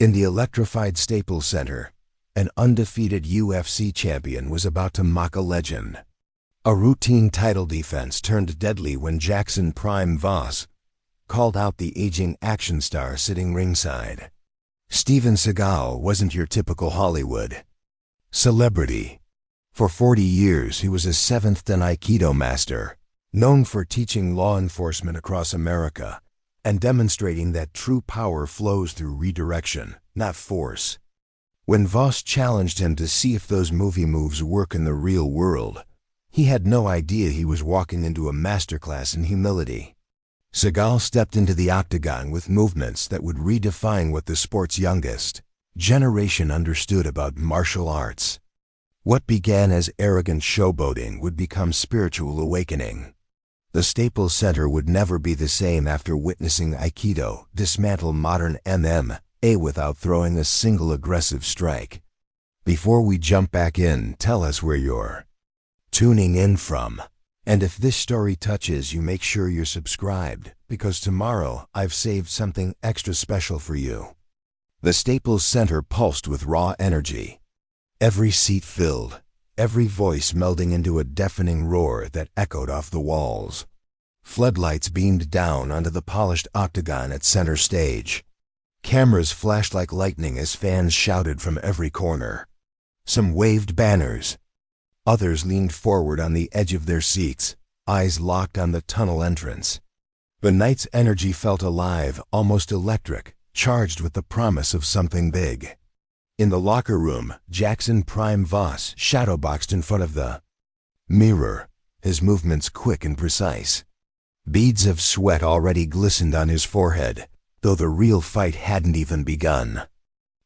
In the electrified Staples Center, an undefeated UFC champion was about to mock a legend. A routine title defense turned deadly when Jaxon Voss called out the aging action star sitting ringside. Steven Seagal wasn't your typical Hollywood celebrity. For 40 years he was a seventh-dan aikido master, known for teaching law enforcement across America and demonstrating that true power flows through redirection, not force. When Voss challenged him to see if those movie moves work in the real world, he had no idea he was walking into a masterclass in humility. Seagal stepped into the octagon with movements that would redefine what the sport's youngest generation understood about martial arts. What began as arrogant showboating would become spiritual awakening. The Staples Center would never be the same after witnessing aikido dismantle modern MMA without throwing a single aggressive strike. Before we jump back in, tell us where you're tuning in from. And if this story touches you, make sure you're subscribed, because tomorrow I've saved something extra special for you. The Staples Center pulsed with raw energy. Every seat filled, every voice melding into a deafening roar that echoed off the walls. Floodlights beamed down onto the polished octagon at center stage. Cameras flashed like lightning as fans shouted from every corner. Some waved banners. Others leaned forward on the edge of their seats, eyes locked on the tunnel entrance. The night's energy felt alive, almost electric, charged with the promise of something big. In the locker room, Jaxon Voss shadowboxed in front of the mirror, his movements quick and precise. Beads of sweat already glistened on his forehead, though the real fight hadn't even begun.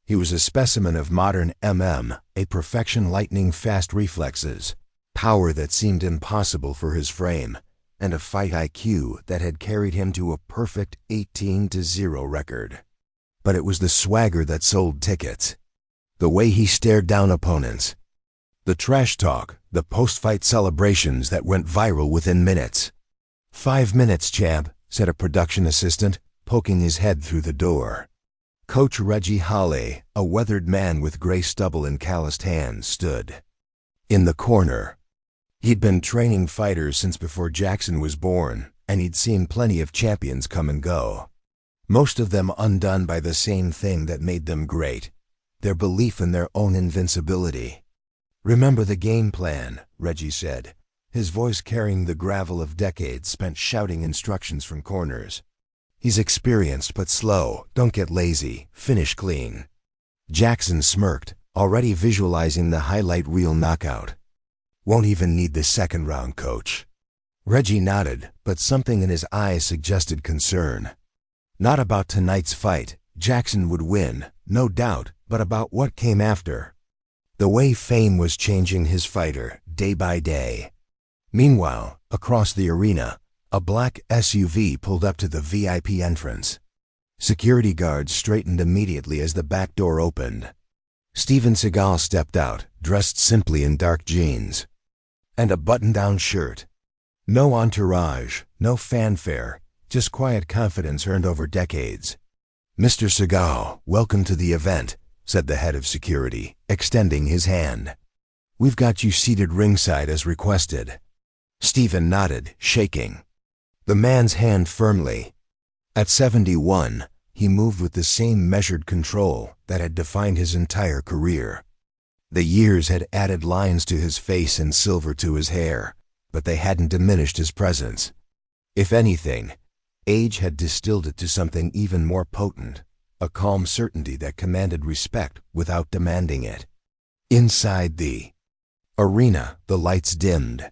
He was a specimen of modern MMA, a perfection lightning-fast reflexes, power that seemed impossible for his frame, and a fight IQ that had carried him to a perfect 18-0 record. But it was the swagger that sold tickets. The way he stared down opponents. The trash talk, the post-fight celebrations that went viral within minutes. 5 minutes, champ, said a production assistant, poking his head through the door. Coach Reggie Hawley, a weathered man with gray stubble and calloused hands, stood in the corner. He'd been training fighters since before Jaxon was born, and he'd seen plenty of champions come and go. Most of them undone by the same thing that made them great: their belief in their own invincibility. "Remember the game plan," Reggie said, his voice carrying the gravel of decades spent shouting instructions from corners. "He's experienced but slow. Don't get lazy. Finish clean." Jaxon smirked, already visualizing the highlight reel knockout. "Won't even need the second round, coach." Reggie nodded, but something in his eyes suggested concern. Not about tonight's fight. Jaxon would win, no doubt, but about what came after. The way fame was changing his fighter, day by day. Meanwhile, across the arena, a black SUV pulled up to the VIP entrance. Security guards straightened immediately as the back door opened. Steven Seagal stepped out, dressed simply in dark jeans and a button-down shirt. No entourage, no fanfare, just quiet confidence earned over decades. "Mr. Seagal, welcome to the event," said the head of security, extending his hand. "We've got you seated ringside as requested." Steven nodded, shaking the man's hand firmly. At 71, he moved with the same measured control that had defined his entire career. The years had added lines to his face and silver to his hair, but they hadn't diminished his presence. If anything, age had distilled it to something even more potent, a calm certainty that commanded respect without demanding it. Inside the arena, the lights dimmed.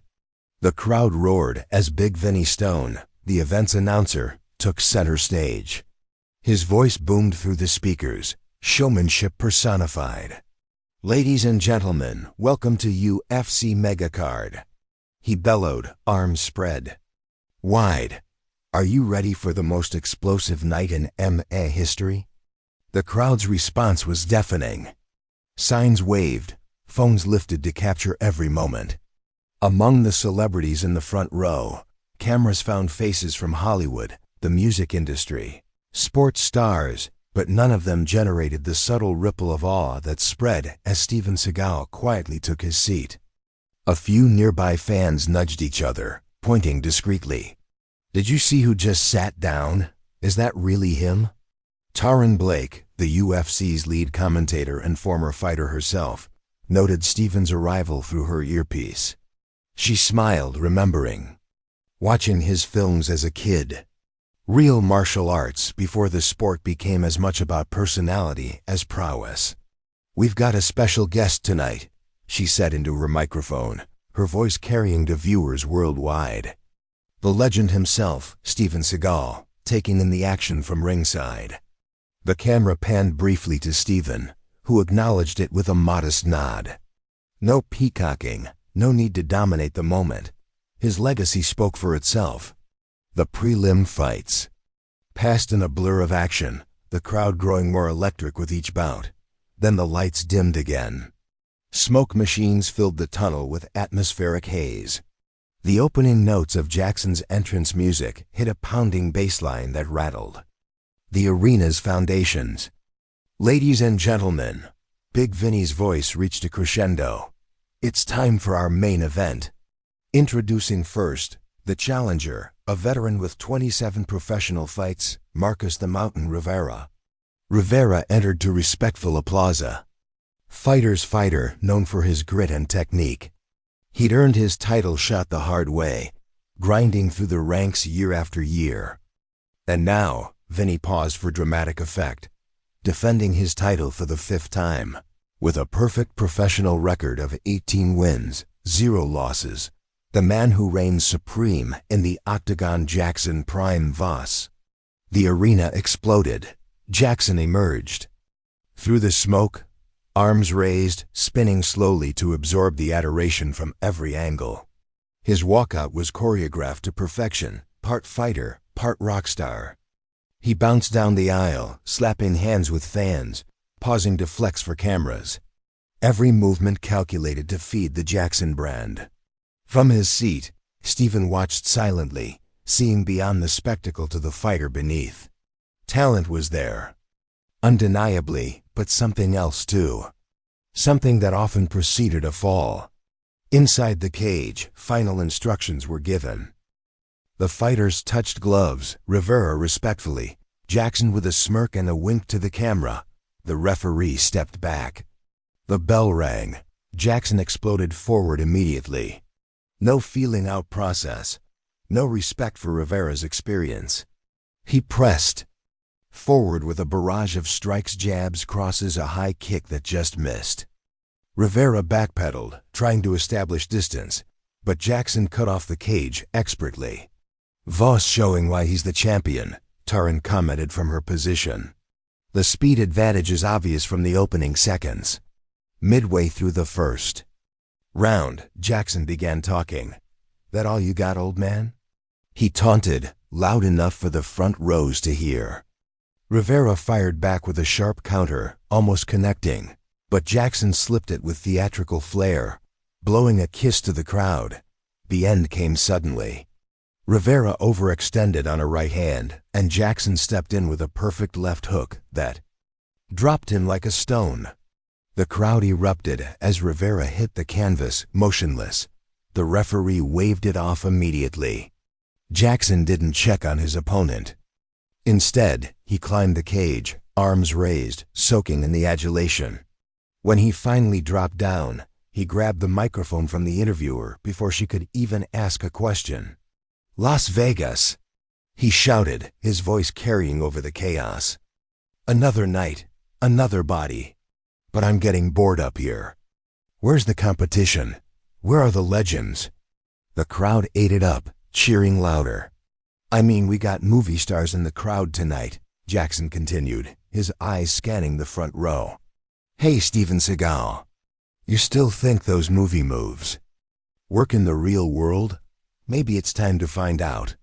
The crowd roared as Big Vinny Stone, the event's announcer, took center stage. His voice boomed through the speakers, showmanship personified. "Ladies and gentlemen, welcome to UFC Megacard." He bellowed, arms spread wide. "Are you ready for the most explosive night in MMA history?" The crowd's response was deafening. Signs waved, phones lifted to capture every moment. Among the celebrities in the front row, cameras found faces from Hollywood, the music industry, sports stars, but none of them generated the subtle ripple of awe that spread as Steven Seagal quietly took his seat. A few nearby fans nudged each other, pointing discreetly. "Did you see who just sat down? Is that really him?" Taryn Blake, the UFC's lead commentator and former fighter herself, noted Steven's arrival through her earpiece. She smiled, remembering watching his films as a kid. Real martial arts before the sport became as much about personality as prowess. "We've got a special guest tonight," she said into her microphone, her voice carrying to viewers worldwide. The legend himself, Steven Seagal, taking in the action from ringside. The camera panned briefly to Steven, who acknowledged it with a modest nod. No peacocking, no need to dominate the moment. His legacy spoke for itself. The prelim fights passed in a blur of action, the crowd growing more electric with each bout. Then the lights dimmed again. Smoke machines filled the tunnel with atmospheric haze. The opening notes of Jaxon's entrance music hit a pounding bass line that rattled the arena's foundations. "Ladies and gentlemen," Big Vinny's voice reached a crescendo. "It's time for our main event. Introducing first, the challenger, a veteran with 27 professional fights, Marcus the Mountain Rivera." Rivera entered to respectful applause. Fighter's fighter, known for his grit and technique. He'd earned his title shot the hard way, grinding through the ranks year after year. And now, Vinny paused for dramatic effect, defending his title for the 5th time, with a perfect professional record of 18 wins, 0 losses. The man who reigns supreme in the octagon, Jaxon Prime Voss. The arena exploded. Jaxon emerged. Through the smoke, arms raised, spinning slowly to absorb the adoration from every angle. His walkout was choreographed to perfection, part fighter, part rock star. He bounced down the aisle, slapping hands with fans, pausing to flex for cameras. Every movement calculated to feed the Jaxon brand. From his seat, Steven watched silently, seeing beyond the spectacle to the fighter beneath. Talent was there, undeniably, but something else too. Something that often preceded a fall. Inside the cage, final instructions were given. The fighters touched gloves, Rivera respectfully, Jaxon with a smirk and a wink to the camera. The referee stepped back. The bell rang. Jaxon exploded forward immediately. No feeling out process. No respect for Rivera's experience. He pressed forward with a barrage of strikes, jabs, crosses, a high kick that just missed. Rivera backpedaled, trying to establish distance, but Jaxon cut off the cage expertly. "Voss showing why he's the champion," Taryn commented from her position. "The speed advantage is obvious from the opening seconds." Midway through the first round, Jaxon began talking. "That all you got, old man?" he taunted, loud enough for the front rows to hear. Rivera fired back with a sharp counter, almost connecting, but Jaxon slipped it with theatrical flair, blowing a kiss to the crowd. The end came suddenly. Rivera overextended on a right hand, and Jaxon stepped in with a perfect left hook that dropped him like a stone. The crowd erupted as Rivera hit the canvas, motionless. The referee waved it off immediately. Jaxon didn't check on his opponent. Instead, he climbed the cage, arms raised, soaking in the adulation. When he finally dropped down, he grabbed the microphone from the interviewer before she could even ask a question. "Las Vegas," he shouted, his voice carrying over the chaos. "Another night, another body. But I'm getting bored up here. Where's the competition? Where are the legends?" The crowd ate it up, cheering louder. "I mean, we got movie stars in the crowd tonight," Jaxon continued, his eyes scanning the front row. "Hey, Steven Seagal, you still think those movie moves work in the real world? Maybe it's time to find out."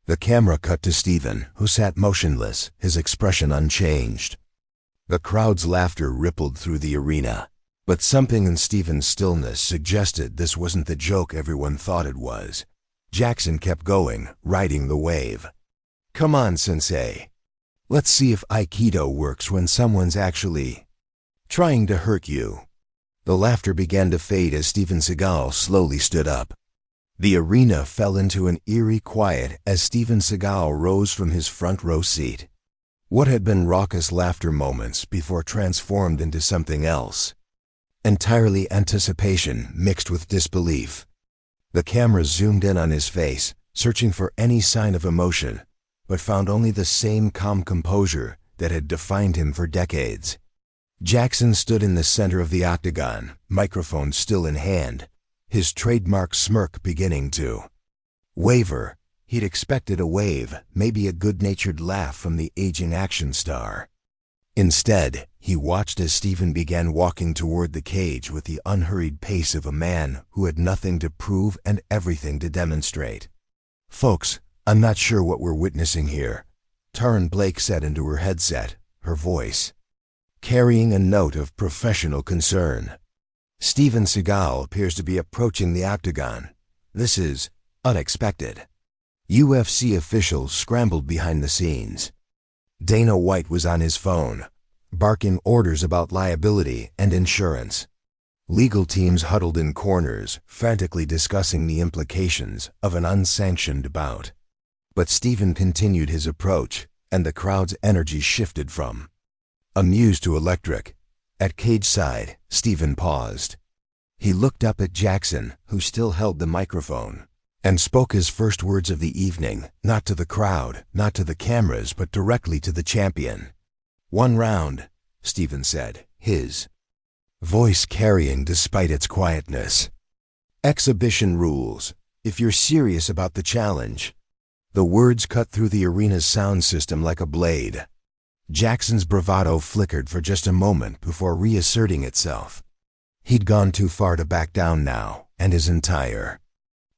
The camera cut to Steven, who sat motionless, his expression unchanged. The crowd's laughter rippled through the arena, but something in Steven's stillness suggested this wasn't the joke everyone thought it was. Jaxon kept going, riding the wave. "Come on, Sensei. Let's see if aikido works when someone's actually trying to hurt you. The laughter began to fade as Steven Seagal slowly stood up. The arena fell into an eerie quiet as Steven Seagal rose from his front row seat. What had been raucous laughter moments before transformed into something else. Entirely anticipation mixed with disbelief. The camera zoomed in on his face, searching for any sign of emotion, but found only the same calm composure that had defined him for decades. Jaxon stood in the center of the octagon, microphone still in hand, his trademark smirk beginning to waver. He'd expected a wave, maybe a good-natured laugh from the aging action star. Instead, he watched as Steven began walking toward the cage with the unhurried pace of a man who had nothing to prove and everything to demonstrate. "Folks, I'm not sure what we're witnessing here," Taryn Blake said into her headset, her voice carrying a note of professional concern. "Steven Seagal appears to be approaching the octagon. This is unexpected." UFC officials scrambled behind the scenes. Dana White was on his phone, barking orders about liability and insurance. Legal teams huddled in corners, frantically discussing the implications of an unsanctioned bout. But Steven continued his approach, and the crowd's energy shifted from amused to electric. At cage side, Steven paused. He looked up at Jaxon, who still held the microphone, and spoke his first words of the evening, not to the crowd, not to the cameras, but directly to the champion. "One round," Steven said, his voice carrying despite its quietness. "Exhibition rules. If you're serious about the challenge." The words cut through the arena's sound system like a blade. Jackson's bravado flickered for just a moment before reasserting itself. He'd gone too far to back down now, and his entire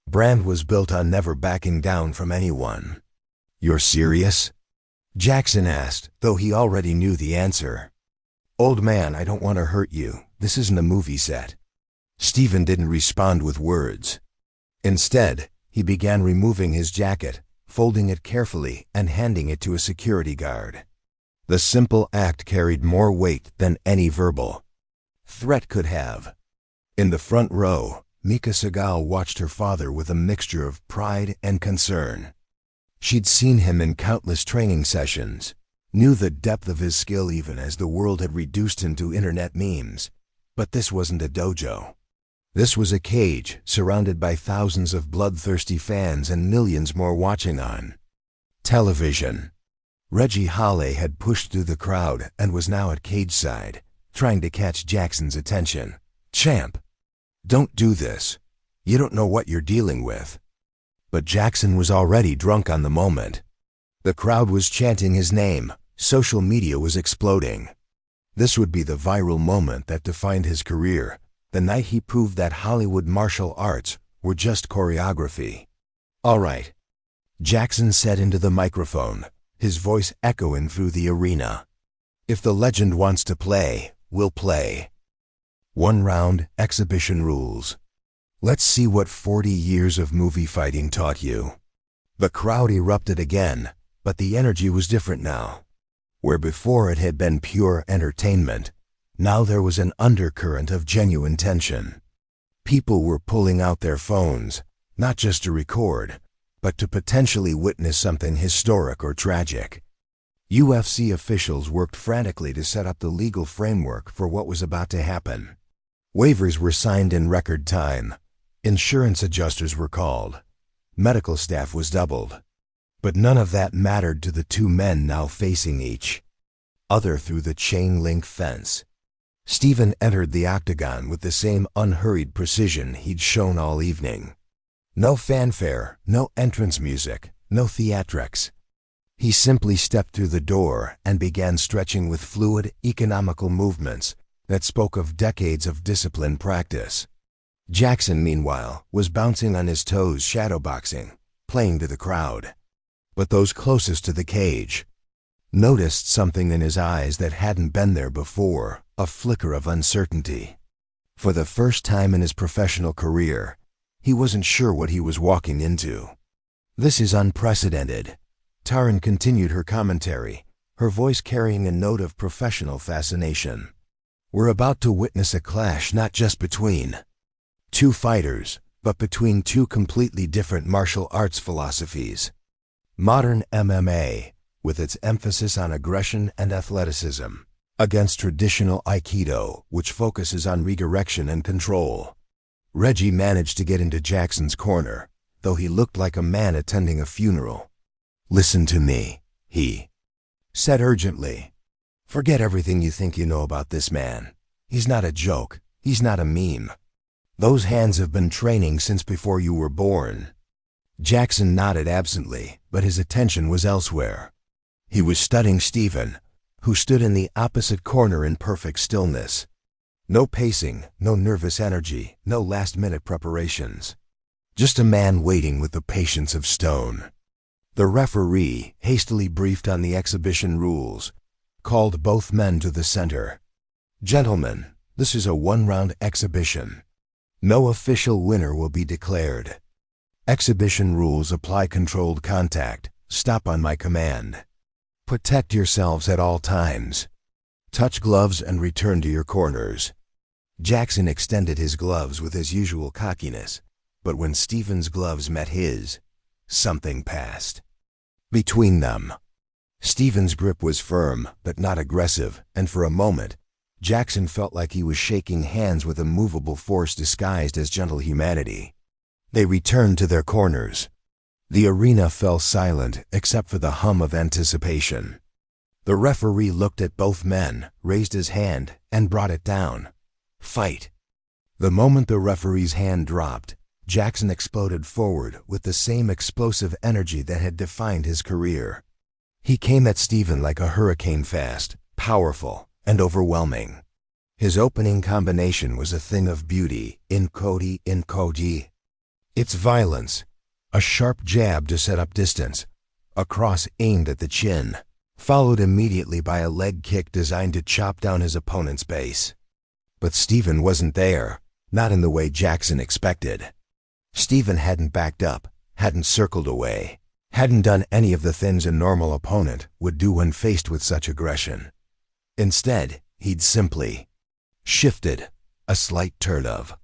brand was built on never backing down from anyone. "You're serious?" Jaxon asked, though he already knew the answer. "Old man, I don't want to hurt you. This isn't a movie set." Steven didn't respond with words. Instead, he began removing his jacket, folding it carefully and handing it to a security guard. The simple act carried more weight than any verbal threat could have. In the front row, Mika Seagal watched her father with a mixture of pride and concern. She'd seen him in countless training sessions, knew the depth of his skill even as the world had reduced him to internet memes. But this wasn't a dojo. This was a cage surrounded by thousands of bloodthirsty fans and millions more watching on television. Reggie Holley had pushed through the crowd and was now at cage side, trying to catch Jackson's attention. "Champ, don't do this. You don't know what you're dealing with." But Jaxon was already drunk on the moment. The crowd was chanting his name. Social media was exploding. This would be the viral moment that defined his career, the night he proved that Hollywood martial arts were just choreography. "All right," Jaxon said into the microphone, his voice echoing through the arena. "If the legend wants to play, we'll play. 1 round, exhibition rules. Let's see what 40 years of movie fighting taught you." The crowd erupted again, but the energy was different now. Where before it had been pure entertainment, now there was an undercurrent of genuine tension. People were pulling out their phones, not just to record, but to potentially witness something historic or tragic. UFC officials worked frantically to set up the legal framework for what was about to happen. Waivers were signed in record time. Insurance adjusters were called. Medical staff was doubled. But none of that mattered to the two men now facing each other through the chain-link fence. Steven entered the octagon with the same unhurried precision he'd shown all evening. No fanfare, no entrance music, no theatrics. He simply stepped through the door and began stretching with fluid, economical movements that spoke of decades of disciplined practice. Jaxon, meanwhile, was bouncing on his toes, shadowboxing, playing to the crowd. But those closest to the cage noticed something in his eyes that hadn't been there before, a flicker of uncertainty. For the first time in his professional career, he wasn't sure what he was walking into. "This is unprecedented." Taryn continued her commentary, her voice carrying a note of professional fascination. "We're about to witness a clash not just between two fighters, but between two completely different martial arts philosophies. Modern MMA, with its emphasis on aggression and athleticism, against traditional aikido, which focuses on redirection and control." Reggie managed to get into Jackson's corner, though he looked like a man attending a funeral. "Listen to me," he said urgently. "Forget everything you think you know about this man. He's not a joke. He's not a meme. Those hands have been training since before you were born." Jaxon nodded absently, but his attention was elsewhere. He was studying Stephen, who stood in the opposite corner in perfect stillness. No pacing, no nervous energy, no last-minute preparations. Just a man waiting with the patience of stone. The referee, hastily briefed on the exhibition rules, called both men to the center. "Gentlemen, this is a one-round exhibition. No official winner will be declared. Exhibition rules apply: controlled contact, stop on my command. Protect yourselves at all times. Touch gloves and return to your corners." Jaxon extended his gloves with his usual cockiness, but when Stephen's gloves met his, something passed between them. Stephen's grip was firm, but not aggressive, and for a moment, Jaxon felt like he was shaking hands with a movable force disguised as gentle humanity. They returned to their corners. The arena fell silent except for the hum of anticipation. The referee looked at both men, raised his hand, and brought it down. "Fight." The moment the referee's hand dropped, Jaxon exploded forward with the same explosive energy that had defined his career. He came at Stephen like a hurricane, fast, powerful, and overwhelming. His opening combination was a thing of beauty, in Koji. Its violence, a sharp jab to set up distance, a cross aimed at the chin, followed immediately by a leg kick designed to chop down his opponent's base. But Stephen wasn't there, not in the way Jaxon expected. Stephen hadn't backed up, hadn't circled away, hadn't done any of the things a normal opponent would do when faced with such aggression. Instead, he'd simply shifted, a slight turn of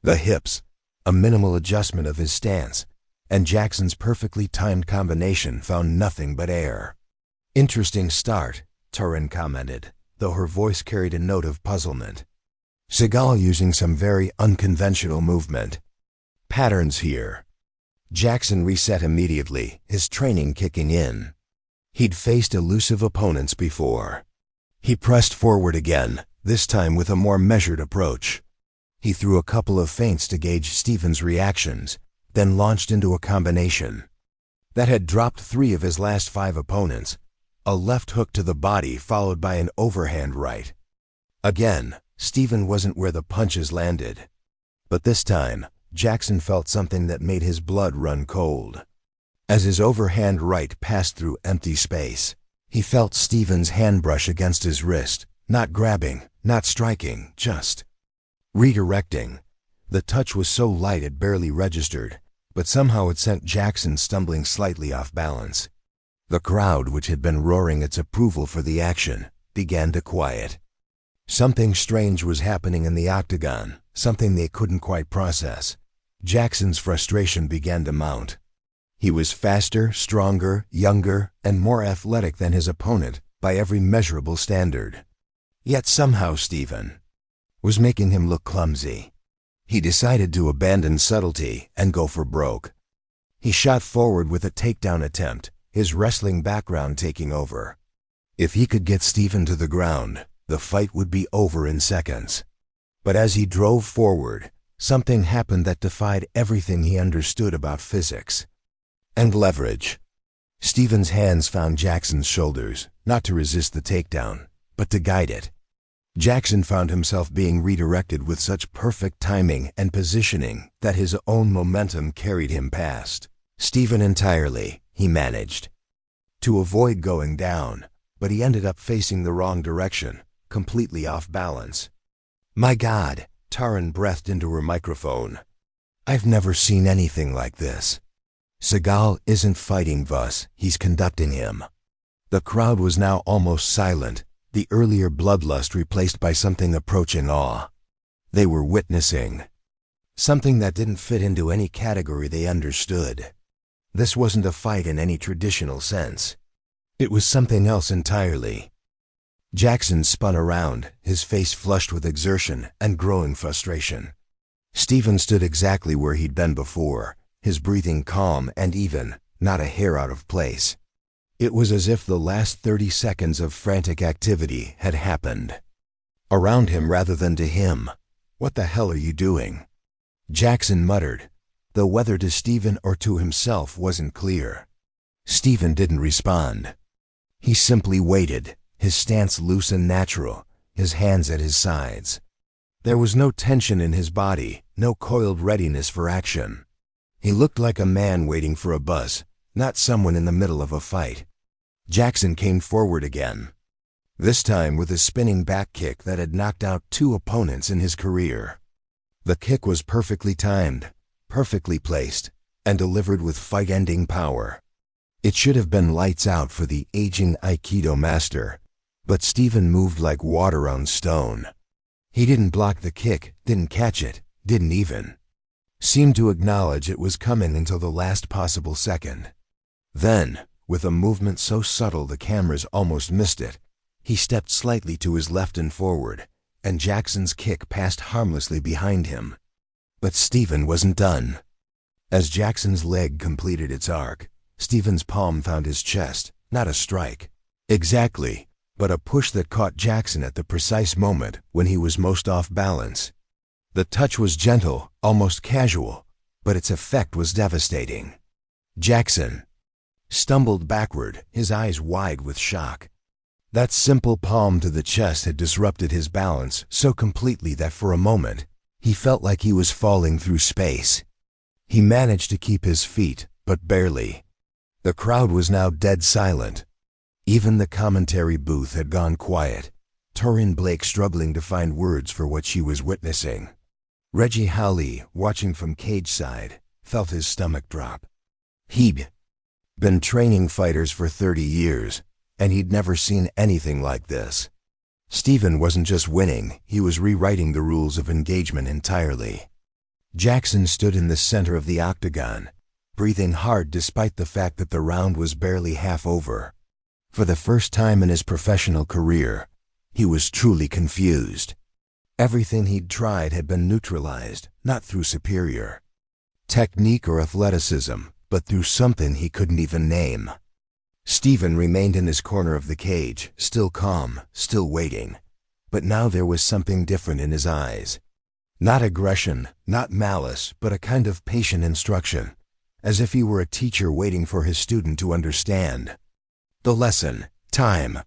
the hips, a minimal adjustment of his stance, and Jackson's perfectly timed combination found nothing but air. "Interesting start," Turin commented, though her voice carried a note of puzzlement. "Seagal using some very unconventional movement patterns here." Jaxon reset immediately, his training kicking in. He'd faced elusive opponents before. He pressed forward again, this time with a more measured approach. He threw a couple of feints to gauge Stephen's reactions, then launched into a combination that had dropped 3 of his last 5 opponents, a left hook to the body followed by an overhand right. Again, Stephen wasn't where the punches landed. But this time, Jaxon felt something that made his blood run cold. As his overhand right passed through empty space, he felt Stephen's hand brush against his wrist, not grabbing, not striking, just redirecting. The touch was so light it barely registered, but somehow it sent Jaxon stumbling slightly off balance. The crowd, which had been roaring its approval for the action, began to quiet. Something strange was happening in the octagon, something they couldn't quite process. Jackson's frustration began to mount. He was faster, stronger, younger, and more athletic than his opponent by every measurable standard. Yet somehow Stephen was making him look clumsy. He decided to abandon subtlety and go for broke. He shot forward with a takedown attempt, his wrestling background taking over. If he could get Stephen to the ground, the fight would be over in seconds. But as he drove forward, something happened that defied everything he understood about physics and leverage. Stephen's hands found Jackson's shoulders, not to resist the takedown, but to guide it. Jaxon found himself being redirected with such perfect timing and positioning that his own momentum carried him past Stephen entirely. He managed to avoid going down, but he ended up facing the wrong direction, completely off balance. "My God," Turin breathed into her microphone. "I've never seen anything like this. Seagal isn't fighting Voss, he's conducting him." The crowd was now almost silent, the earlier bloodlust replaced by something approaching awe. They were witnessing something that didn't fit into any category they understood. This wasn't a fight in any traditional sense. It was something else entirely. Jaxon spun around, his face flushed with exertion and growing frustration. Stephen stood exactly where he'd been before, his breathing calm and even, not a hair out of place. It was as if the last 30 seconds of frantic activity had happened around him rather than to him. "What the hell are you doing?" Jaxon muttered, though whether to Stephen or to himself wasn't clear. Stephen didn't respond. He simply waited, his stance loose and natural, his hands at his sides. There was no tension in his body, no coiled readiness for action. He looked like a man waiting for a bus, not someone in the middle of a fight. Jaxon came forward again, this time with a spinning back kick that had knocked out 2 opponents in his career. The kick was perfectly timed, perfectly placed, and delivered with fight-ending power. It should have been lights out for the aging aikido master, but Stephen moved like water on stone. He didn't block the kick, didn't catch it, didn't even seem to acknowledge it was coming until the last possible second. Then, with a movement so subtle the cameras almost missed it, he stepped slightly to his left and forward, and Jaxon's kick passed harmlessly behind him. But Stephen wasn't done. As Jaxon's leg completed its arc, Stephen's palm found his chest, not a strike exactly, but a push that caught Jaxon at the precise moment when he was most off balance. The touch was gentle, almost casual, but its effect was devastating. Jaxon stumbled backward, his eyes wide with shock. That simple palm to the chest had disrupted his balance so completely that for a moment, he felt like he was falling through space. He managed to keep his feet, but barely. The crowd was now dead silent. Even the commentary booth had gone quiet, Torin Blake struggling to find words for what she was witnessing. Reggie Howley, watching from cage side, felt his stomach drop. He'd been training fighters for 30 years, and he'd never seen anything like this. Stephen wasn't just winning, he was rewriting the rules of engagement entirely. Jaxon stood in the center of the octagon, breathing hard despite the fact that the round was barely half over. For the first time in his professional career, he was truly confused. Everything he'd tried had been neutralized, not through superior technique or athleticism, but through something he couldn't even name. Stephen remained in his corner of the cage, still calm, still waiting. But now there was something different in his eyes. Not aggression, not malice, but a kind of patient instruction, as if he were a teacher waiting for his student to understand. "The lesson, time,"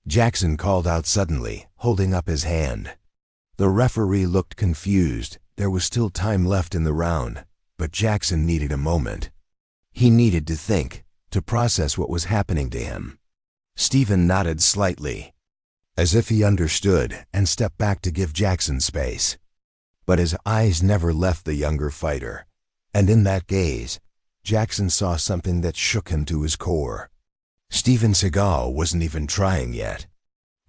Jaxon called out suddenly, holding up his hand. The referee looked confused. There was still time left in the round, but Jaxon needed a moment. He needed to think, to process what was happening to him. Stephen nodded slightly, as if he understood, and stepped back to give Jaxon space. But his eyes never left the younger fighter, and in that gaze, Jaxon saw something that shook him to his core. Steven Seagal wasn't even trying yet.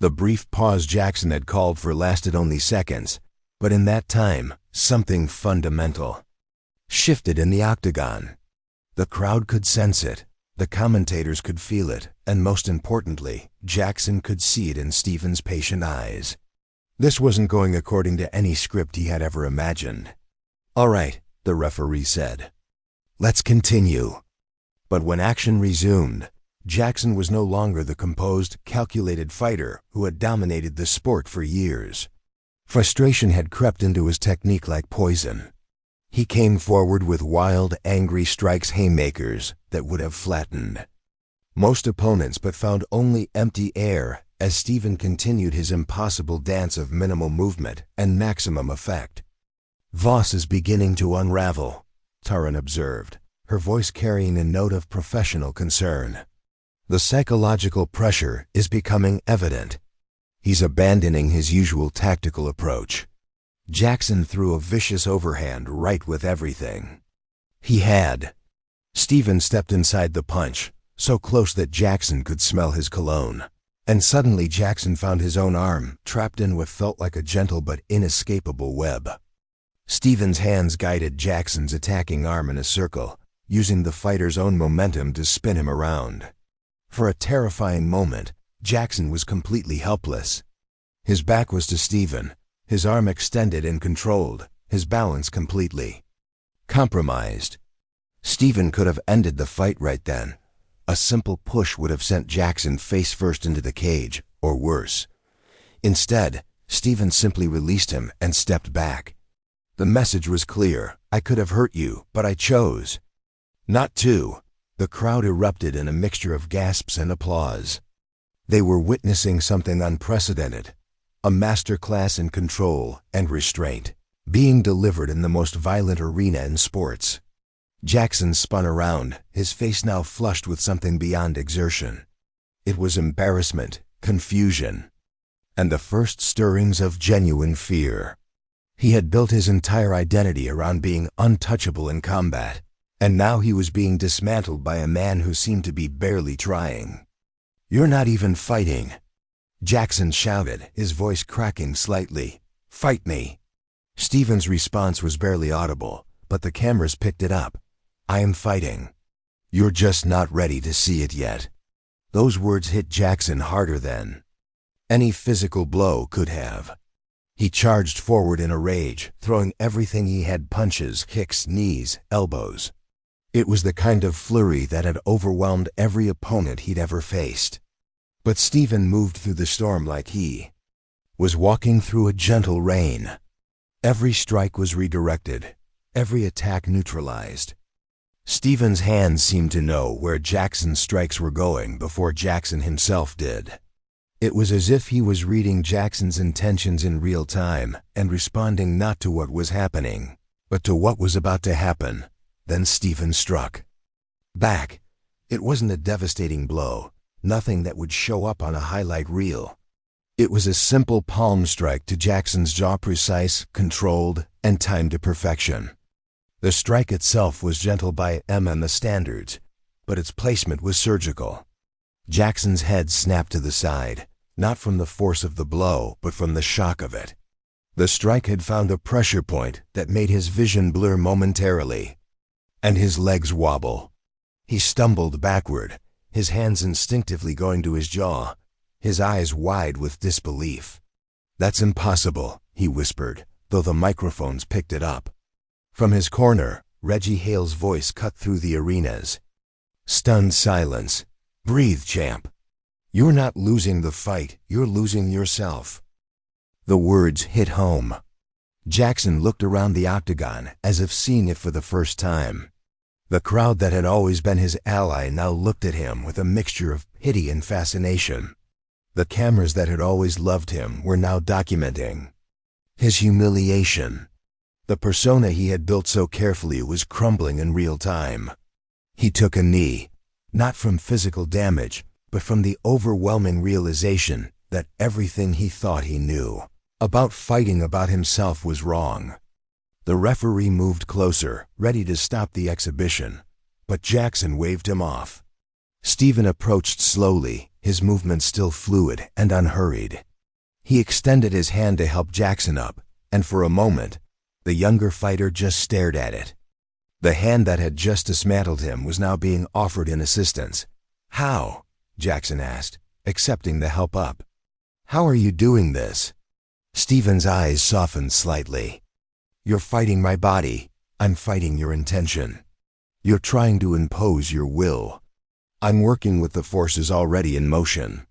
The brief pause Jaxon had called for lasted only seconds, but in that time, something fundamental shifted in the octagon. The crowd could sense it, the commentators could feel it, and most importantly, Jaxon could see it in Stephen's patient eyes. This wasn't going according to any script he had ever imagined. "All right," the referee said. "Let's continue." But when action resumed, Jaxon was no longer the composed, calculated fighter who had dominated the sport for years. Frustration had crept into his technique like poison. He came forward with wild, angry strikes, haymakers that would have flattened most opponents, but found only empty air as Stephen continued his impossible dance of minimal movement and maximum effect. "Voss is beginning to unravel," Torin observed, her voice carrying a note of professional concern. "The psychological pressure is becoming evident. He's abandoning his usual tactical approach." Jaxon threw a vicious overhand right with everything he had. Stephen stepped inside the punch, so close that Jaxon could smell his cologne. And suddenly Jaxon found his own arm trapped in what felt like a gentle but inescapable web. Steven's hands guided Jackson's attacking arm in a circle, using the fighter's own momentum to spin him around. For a terrifying moment, Jaxon was completely helpless. His back was to Steven, his arm extended and controlled, his balance completely compromised. Steven could have ended the fight right then. A simple push would have sent Jaxon face first into the cage, or worse. Instead, Steven simply released him and stepped back. The message was clear: I could have hurt you, but I chose not to. The crowd erupted in a mixture of gasps and applause. They were witnessing something unprecedented, a masterclass in control and restraint, being delivered in the most violent arena in sports. Jaxon spun around, his face now flushed with something beyond exertion. It was embarrassment, confusion, and the first stirrings of genuine fear. He had built his entire identity around being untouchable in combat, and now he was being dismantled by a man who seemed to be barely trying. "You're not even fighting," Jaxon shouted, his voice cracking slightly. "Fight me." Steven's response was barely audible, but the cameras picked it up. "I am fighting. You're just not ready to see it yet." Those words hit Jaxon harder than any physical blow could have. He charged forward in a rage, throwing everything he had: punches, kicks, knees, elbows. It was the kind of flurry that had overwhelmed every opponent he'd ever faced. But Steven moved through the storm like he was walking through a gentle rain. Every strike was redirected, every attack neutralized. Steven's hands seemed to know where Jaxon's strikes were going before Jaxon himself did. It was as if he was reading Jaxon's intentions in real time and responding not to what was happening, but to what was about to happen. Then Steven struck back. It wasn't a devastating blow, nothing that would show up on a highlight reel. It was a simple palm strike to Jaxon's jaw, precise, controlled, and timed to perfection. The strike itself was gentle by the standards, but its placement was surgical. Jaxon's head snapped to the side, not from the force of the blow, but from the shock of it. The strike had found a pressure point that made his vision blur momentarily, and his legs wobble. He stumbled backward, his hands instinctively going to his jaw, his eyes wide with disbelief. "That's impossible," he whispered, though the microphones picked it up. From his corner, Reggie Hale's voice cut through the arenas. Stunned silence. "Breathe, champ. You're not losing the fight, you're losing yourself." The words hit home. Jaxon looked around the octagon as if seeing it for the first time. The crowd that had always been his ally now looked at him with a mixture of pity and fascination. The cameras that had always loved him were now documenting his humiliation. The persona he had built so carefully was crumbling in real time. He took a knee, not from physical damage, but from the overwhelming realization that everything he thought he knew about fighting about himself was wrong. The referee moved closer, ready to stop the exhibition, but Jaxon waved him off. Steven approached slowly, his movements still fluid and unhurried. He extended his hand to help Jaxon up, and for a moment, the younger fighter just stared at it. The hand that had just dismantled him was now being offered in assistance. "How?" Jaxon asked, accepting the help up. "How are you doing this?" Steven's eyes softened slightly. "You're fighting my body. I'm fighting your intention. You're trying to impose your will. I'm working with the forces already in motion."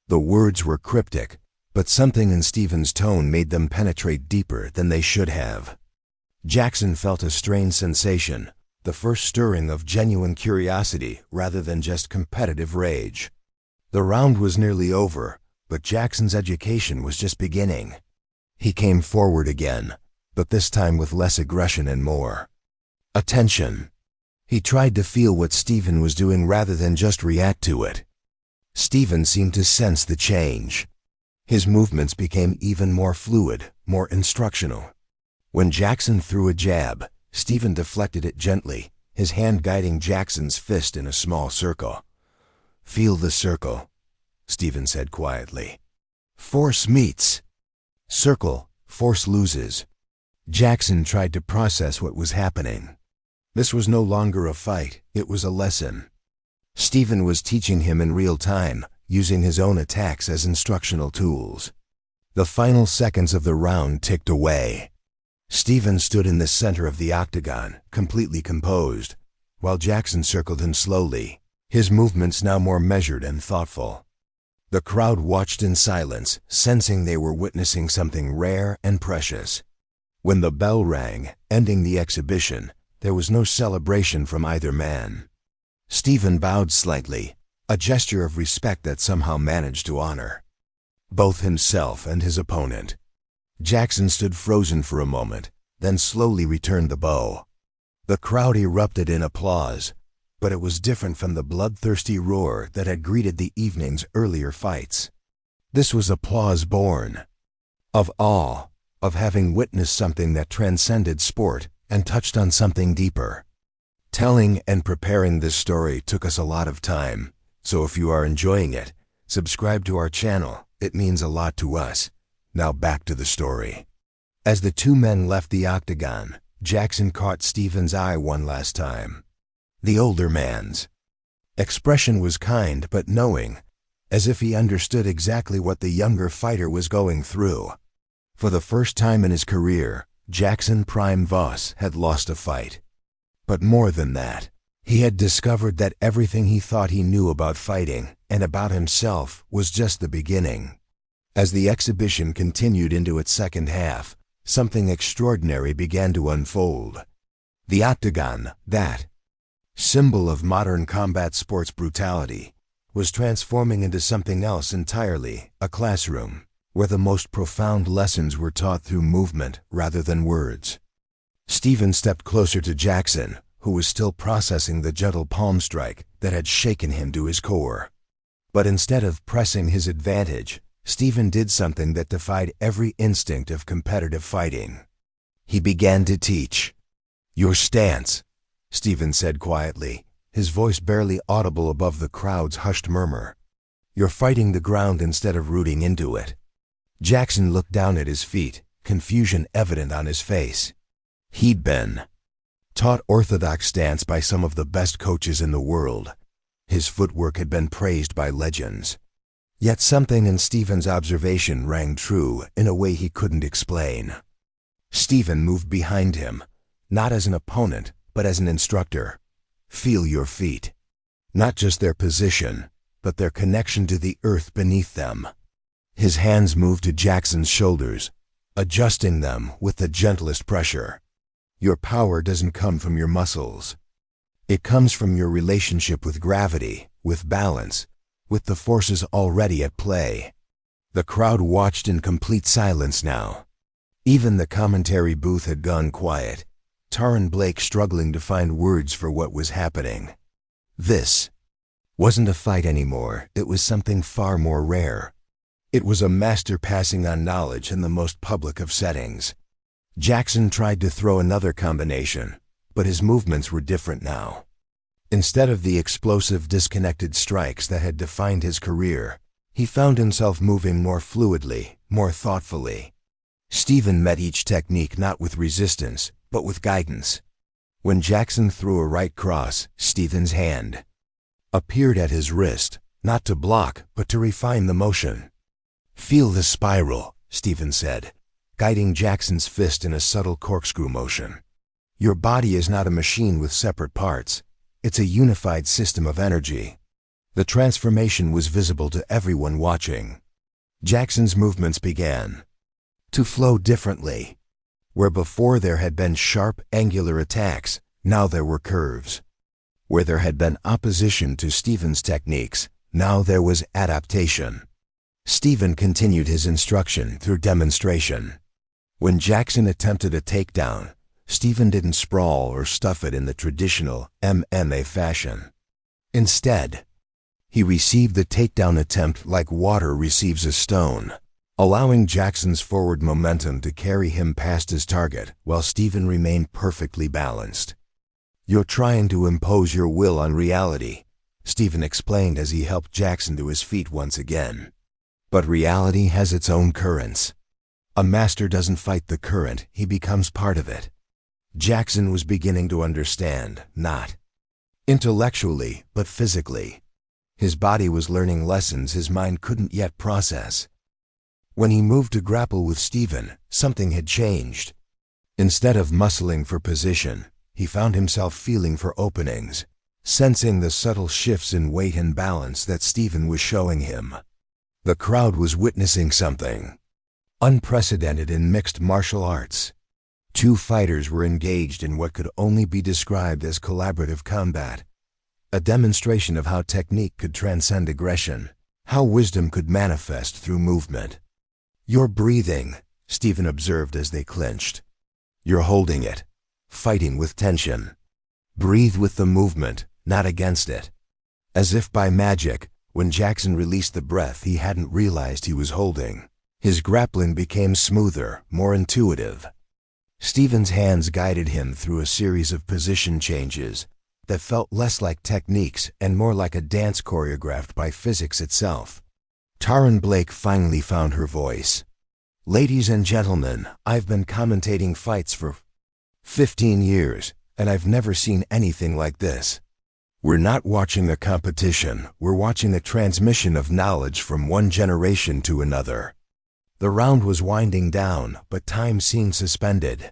The words were cryptic, but something in Steven's tone made them penetrate deeper than they should have. Jaxon felt a strange sensation, the first stirring of genuine curiosity rather than just competitive rage. The round was nearly over, but Jackson's education was just beginning. He came forward again, but this time with less aggression and more attention. He tried to feel what Steven was doing rather than just react to it. Steven seemed to sense the change. His movements became even more fluid, more instructional. When Jaxon threw a jab, Steven deflected it gently, his hand guiding Jackson's fist in a small circle. Feel the circle, Stephen said quietly. Force meets. Circle, force loses. Jaxon tried to process what was happening. This was no longer a fight, it was a lesson. Stephen was teaching him in real time, using his own attacks as instructional tools. The final seconds of the round ticked away. Stephen stood in the center of the octagon, completely composed, while Jaxon circled him slowly, his movements now more measured and thoughtful. The crowd watched in silence, sensing they were witnessing something rare and precious. When the bell rang, ending the exhibition, there was no celebration from either man. Stephen bowed slightly, a gesture of respect that somehow managed to honor both himself and his opponent. Jaxon stood frozen for a moment, then slowly returned the bow. The crowd erupted in applause, but it was different from the bloodthirsty roar that had greeted the evening's earlier fights. This was applause born of awe, of having witnessed something that transcended sport and touched on something deeper. Telling and preparing this story took us a lot of time, so if you are enjoying it, subscribe to our channel. It means a lot to us. Now back to the story. As the two men left the octagon, Jaxon caught Stephen's eye one last time. The older man's expression was kind but knowing, as if he understood exactly what the younger fighter was going through. For the first time in his career, Jaxon Prime Voss had lost a fight. But more than that, he had discovered that everything he thought he knew about fighting and about himself was just the beginning. As the exhibition continued into its second half, something extraordinary began to unfold. The octagon, that symbol of modern combat sports brutality, was transforming into something else entirely, a classroom, where the most profound lessons were taught through movement rather than words. Stephen stepped closer to Jaxon, who was still processing the gentle palm strike that had shaken him to his core. But instead of pressing his advantage, Stephen did something that defied every instinct of competitive fighting. He began to teach. Your stance, Stephen said quietly, his voice barely audible above the crowd's hushed murmur. You're fighting the ground instead of rooting into it. Jaxon looked down at his feet, confusion evident on his face. He'd been taught orthodox stance by some of the best coaches in the world. His footwork had been praised by legends. Yet something in Stephen's observation rang true in a way he couldn't explain. Stephen moved behind him, not as an opponent, but as an instructor. Feel your feet. Not just their position, but their connection to the earth beneath them. His hands moved to Jaxon's shoulders, adjusting them with the gentlest pressure. Your power doesn't come from your muscles. It comes from your relationship with gravity, with balance, with the forces already at play. The crowd watched in complete silence now. Even the commentary booth had gone quiet, Taryn Blake struggling to find words for what was happening. This wasn't a fight anymore, it was something far more rare. It was a master passing on knowledge in the most public of settings. Jaxon tried to throw another combination, but his movements were different now. Instead of the explosive, disconnected strikes that had defined his career, he found himself moving more fluidly, more thoughtfully. Stephen met each technique not with resistance, but with guidance. When Jaxon threw a right cross, Stephen's hand appeared at his wrist, not to block, but to refine the motion. Feel the spiral, Stephen said, guiding Jaxon's fist in a subtle corkscrew motion. Your body is not a machine with separate parts. It's a unified system of energy. The transformation was visible to everyone watching. Jaxon's movements began to flow differently. Where before there had been sharp, angular attacks, now there were curves. Where there had been opposition to Stephen's techniques, now there was adaptation. Stephen continued his instruction through demonstration. When Jaxon attempted a takedown, Stephen didn't sprawl or stuff it in the traditional MMA fashion. Instead, he received the takedown attempt like water receives a stone, allowing Jaxon's forward momentum to carry him past his target while Stephen remained perfectly balanced. You're trying to impose your will on reality, Stephen explained as he helped Jaxon to his feet once again. But reality has its own currents. A master doesn't fight the current, he becomes part of it. Jaxon was beginning to understand, not intellectually, but physically. His body was learning lessons his mind couldn't yet process. When he moved to grapple with Stephen, something had changed. Instead of muscling for position, he found himself feeling for openings, sensing the subtle shifts in weight and balance that Stephen was showing him. The crowd was witnessing something unprecedented in mixed martial arts. Two fighters were engaged in what could only be described as collaborative combat, a demonstration of how technique could transcend aggression, how wisdom could manifest through movement. "You're breathing," Stephen observed as they clinched. "You're holding it, fighting with tension. Breathe with the movement, not against it." As if by magic, when Jaxon released the breath he hadn't realized he was holding, his grappling became smoother, more intuitive. Stephen's hands guided him through a series of position changes that felt less like techniques and more like a dance choreographed by physics itself. Taryn Blake finally found her voice. "Ladies and gentlemen, I've been commentating fights for 15 years, and I've never seen anything like this. We're not watching a competition, we're watching a transmission of knowledge from one generation to another." The round was winding down, but time seemed suspended.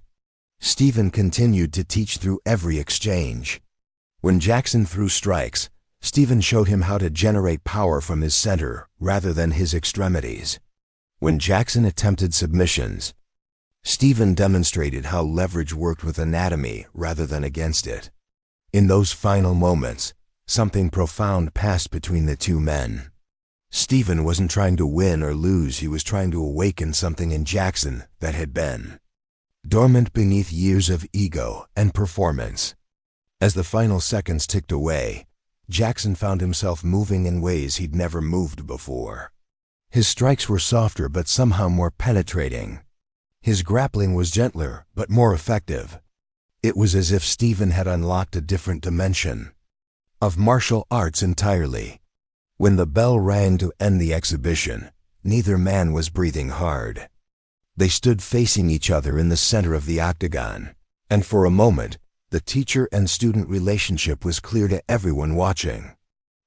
Stephen continued to teach through every exchange. When Jaxon threw strikes, Stephen showed him how to generate power from his center rather than his extremities. When Jaxon attempted submissions, Stephen demonstrated how leverage worked with anatomy rather than against it. In those final moments, something profound passed between the two men. Stephen wasn't trying to win or lose, he was trying to awaken something in Jaxon that had been dormant beneath years of ego and performance. As the final seconds ticked away, Jaxon found himself moving in ways he'd never moved before. His strikes were softer but somehow more penetrating. His grappling was gentler but more effective. It was as if Stephen had unlocked a different dimension of martial arts entirely. When the bell rang to end the exhibition, neither man was breathing hard. They stood facing each other in the center of the octagon, and for a moment, the teacher and student relationship was clear to everyone watching.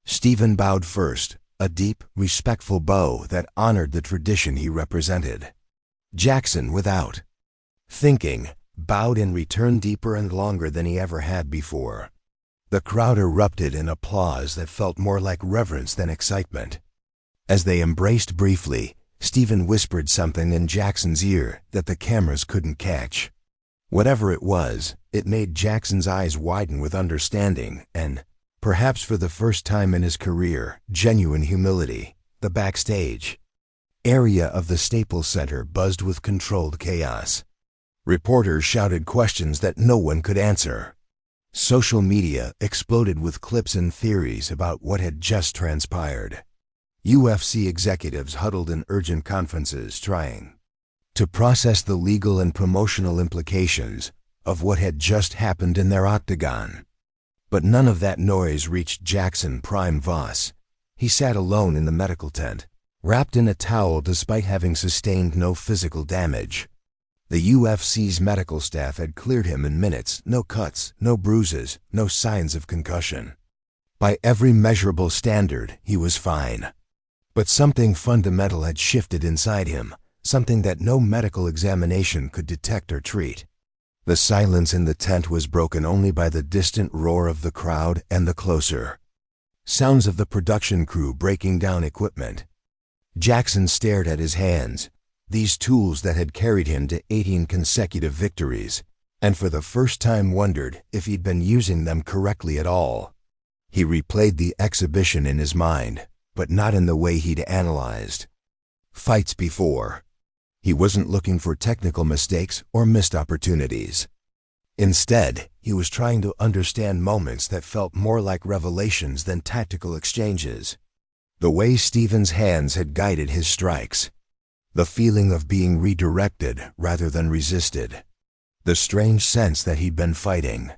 Stephen bowed first, a deep, respectful bow that honored the tradition he represented. Jaxon, without thinking, bowed in return deeper and longer than he ever had before. The crowd erupted in applause that felt more like reverence than excitement. As they embraced briefly, Stephen whispered something in Jaxon's ear that the cameras couldn't catch. Whatever it was, it made Jaxon's eyes widen with understanding and, perhaps for the first time in his career, genuine humility. The backstage area of the Staples Center buzzed with controlled chaos. Reporters shouted questions that no one could answer. Social media exploded with clips and theories about what had just transpired. UFC executives huddled in urgent conferences trying to process the legal and promotional implications of what had just happened in their octagon. But none of that noise reached Jaxon Prime Voss. He sat alone in the medical tent, wrapped in a towel despite having sustained no physical damage. The UFC's medical staff had cleared him in minutes, no cuts, no bruises, no signs of concussion. By every measurable standard, he was fine. But something fundamental had shifted inside him, something that no medical examination could detect or treat. The silence in the tent was broken only by the distant roar of the crowd and the closer sounds of the production crew breaking down equipment. Jaxon stared at his hands, these tools that had carried him to 18 consecutive victories, and for the first time wondered if he'd been using them correctly at all. He replayed the exhibition in his mind, but not in the way he'd analyzed fights before. He wasn't looking for technical mistakes or missed opportunities. Instead, he was trying to understand moments that felt more like revelations than tactical exchanges. The way Stephen's hands had guided his strikes. The feeling of being redirected rather than resisted. The strange sense that he'd been fighting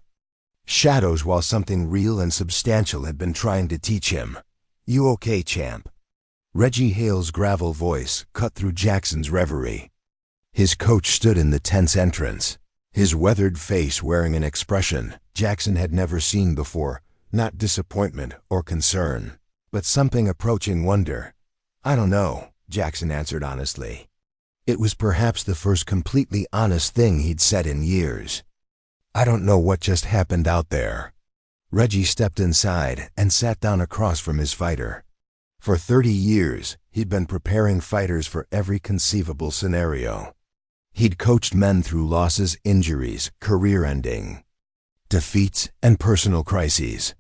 Shadows while something real and substantial had been trying to teach him. "You okay, champ?" Reggie Hale's gravel voice cut through Jackson's reverie. His coach stood in the tense entrance, his weathered face wearing an expression Jackson had never seen before, not disappointment or concern, but something approaching wonder. "I don't know," Jackson answered honestly. It was perhaps the first completely honest thing he'd said in years. "I don't know what just happened out there." Reggie stepped inside and sat down across from his fighter. For 30 years, he'd been preparing fighters for every conceivable scenario. He'd coached men through losses, injuries, career-ending defeats, and personal crises.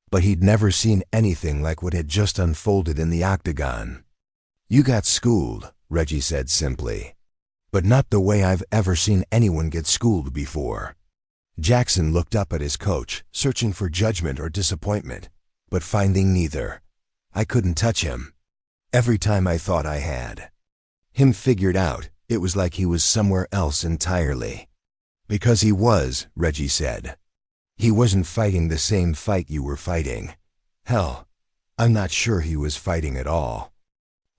But he'd never seen anything like what had just unfolded in the octagon. "You got schooled," Reggie said simply. "But not the way I've ever seen anyone get schooled before." Jackson looked up at his coach, searching for judgment or disappointment, but finding neither. "I couldn't touch him. Every time I thought I had him figured out, it was like he was somewhere else entirely." "Because he was," Reggie said. "He wasn't fighting the same fight you were fighting. Hell, I'm not sure he was fighting at all."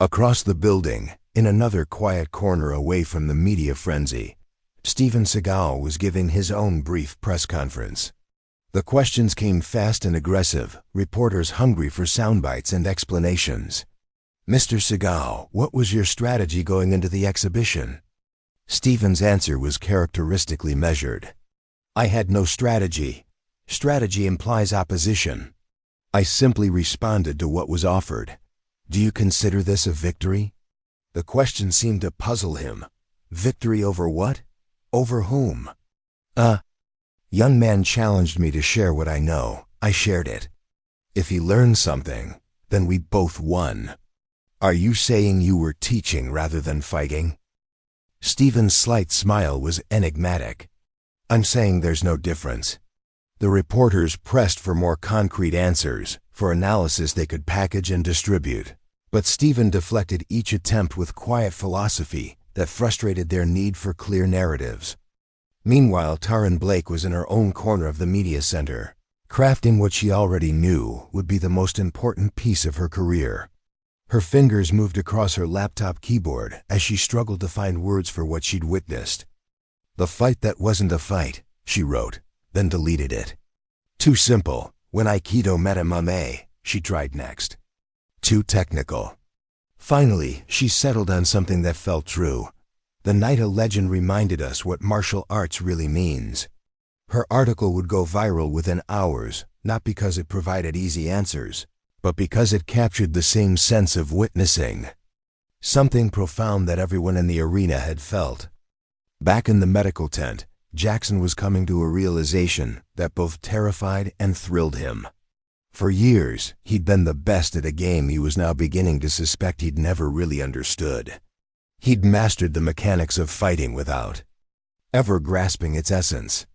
Across the building, in another quiet corner away from the media frenzy, Steven Seagal was giving his own brief press conference. The questions came fast and aggressive, reporters hungry for soundbites and explanations. "Mr. Seagal, what was your strategy going into the exhibition?" Steven's answer was characteristically measured. "I had no strategy. Strategy implies opposition. I simply responded to what was offered. Do you consider this a victory?" The question seemed to puzzle him. Victory over what? Over whom? Young man challenged me to share what I know. I shared it. If he learned something, then we both won. Are you saying you were teaching rather than fighting? Steven's slight smile was enigmatic. I'm saying there's no difference. The reporters pressed for more concrete answers, for analysis they could package and distribute. But Steven deflected each attempt with quiet philosophy that frustrated their need for clear narratives. Meanwhile, Taryn Blake was in her own corner of the media center, crafting what she already knew would be the most important piece of her career. Her fingers moved across her laptop keyboard as she struggled to find words for what she'd witnessed. "The fight that wasn't a fight," she wrote, then deleted it. "Too simple. When aikido met MMA," she tried next. "Too technical." Finally, she settled on something that felt true. The night a legend reminded us what martial arts really means. Her article would go viral within hours, not because it provided easy answers, but because it captured the same sense of witnessing. Something profound that everyone in the arena had felt. Back in the medical tent, Jaxon was coming to a realization that both terrified and thrilled him. For years, he'd been the best at a game he was now beginning to suspect he'd never really understood. He'd mastered the mechanics of fighting without ever grasping its essence.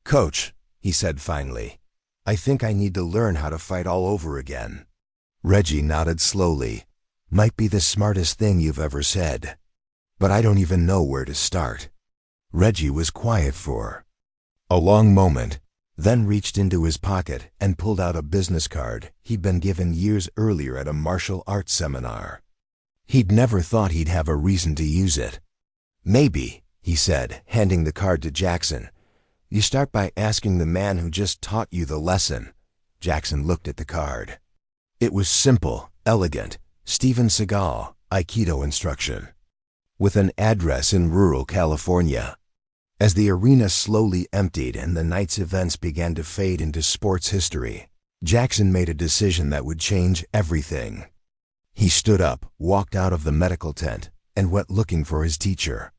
"Coach," he said finally, "I think I need to learn how to fight all over again." Reggie nodded slowly. "Might be the smartest thing you've ever said. But I don't even know where to start." Reggie was quiet for a long moment, then reached into his pocket and pulled out a business card he'd been given years earlier at a martial arts seminar. He'd never thought he'd have a reason to use it. "Maybe," he said, handing the card to Jaxon, "you start by asking the man who just taught you the lesson." Jaxon looked at the card. It was simple, elegant, Steven Seagal, Aikido instruction, with an address in rural California. As the arena slowly emptied and the night's events began to fade into sports history, Jaxon made a decision that would change everything. He stood up, walked out of the medical tent, and went looking for his teacher.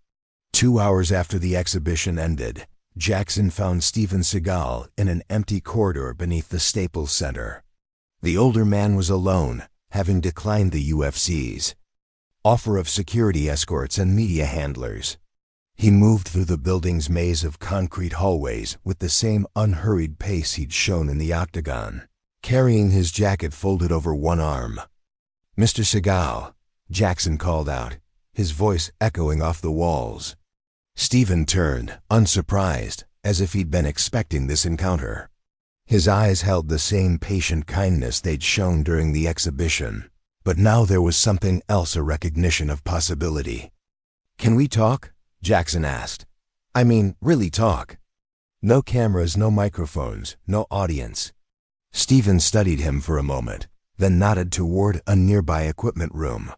2 hours after the exhibition ended, Jaxon found Steven Seagal in an empty corridor beneath the Staples Center. The older man was alone, having declined the UFC's offer of security escorts and media handlers. He moved through the building's maze of concrete hallways with the same unhurried pace he'd shown in the octagon, carrying his jacket folded over one arm. "Mr. Seagal," Jaxon called out, his voice echoing off the walls. Steven turned, unsurprised, as if he'd been expecting this encounter. His eyes held the same patient kindness they'd shown during the exhibition, but now there was something else, a recognition of possibility. "Can we talk?" Jaxon asked. "I mean, really talk. No cameras, no microphones, no audience." Stephen studied him for a moment, then nodded toward a nearby equipment room.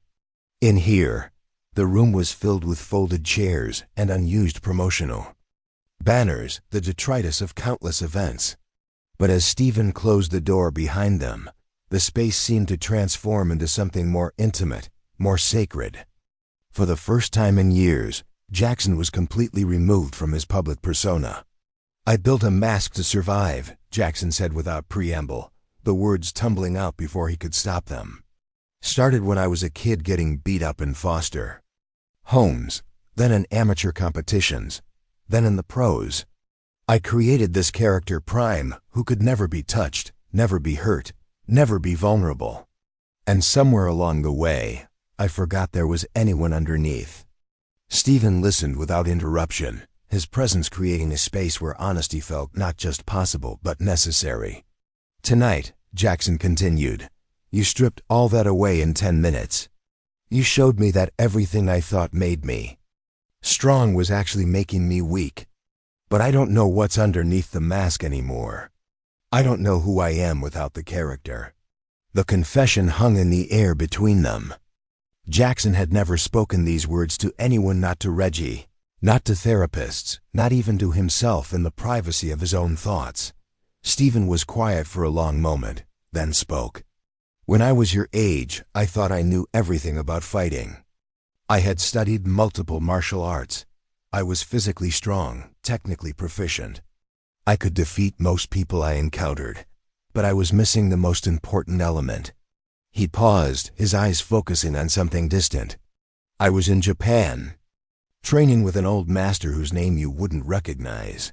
In here, the room was filled with folded chairs and unused promotional banners, the detritus of countless events. But as Stephen closed the door behind them, the space seemed to transform into something more intimate, more sacred. For the first time in years, Jaxon was completely removed from his public persona. "I built a mask to survive," Jaxon said without preamble, the words tumbling out before he could stop them. "Started when I was a kid getting beat up in foster homes, then in amateur competitions, then in the pros. I created this character Prime, who could never be touched, never be hurt, never be vulnerable. And somewhere along the way, I forgot there was anyone underneath." Stephen listened without interruption, his presence creating a space where honesty felt not just possible but necessary. "Tonight," Jaxon continued, "you stripped all that away in 10 minutes. You showed me that everything I thought made me strong was actually making me weak. But I don't know what's underneath the mask anymore. I don't know who I am without the character." The confession hung in the air between them. Jaxon had never spoken these words to anyone, not to Reggie, not to therapists, not even to himself in the privacy of his own thoughts. Stephen was quiet for a long moment, then spoke. "When I was your age, I thought I knew everything about fighting. I had studied multiple martial arts. I was physically strong, technically proficient. I could defeat most people I encountered, but I was missing the most important element." He paused, his eyes focusing on something distant. "I was in Japan, training with an old master whose name you wouldn't recognize.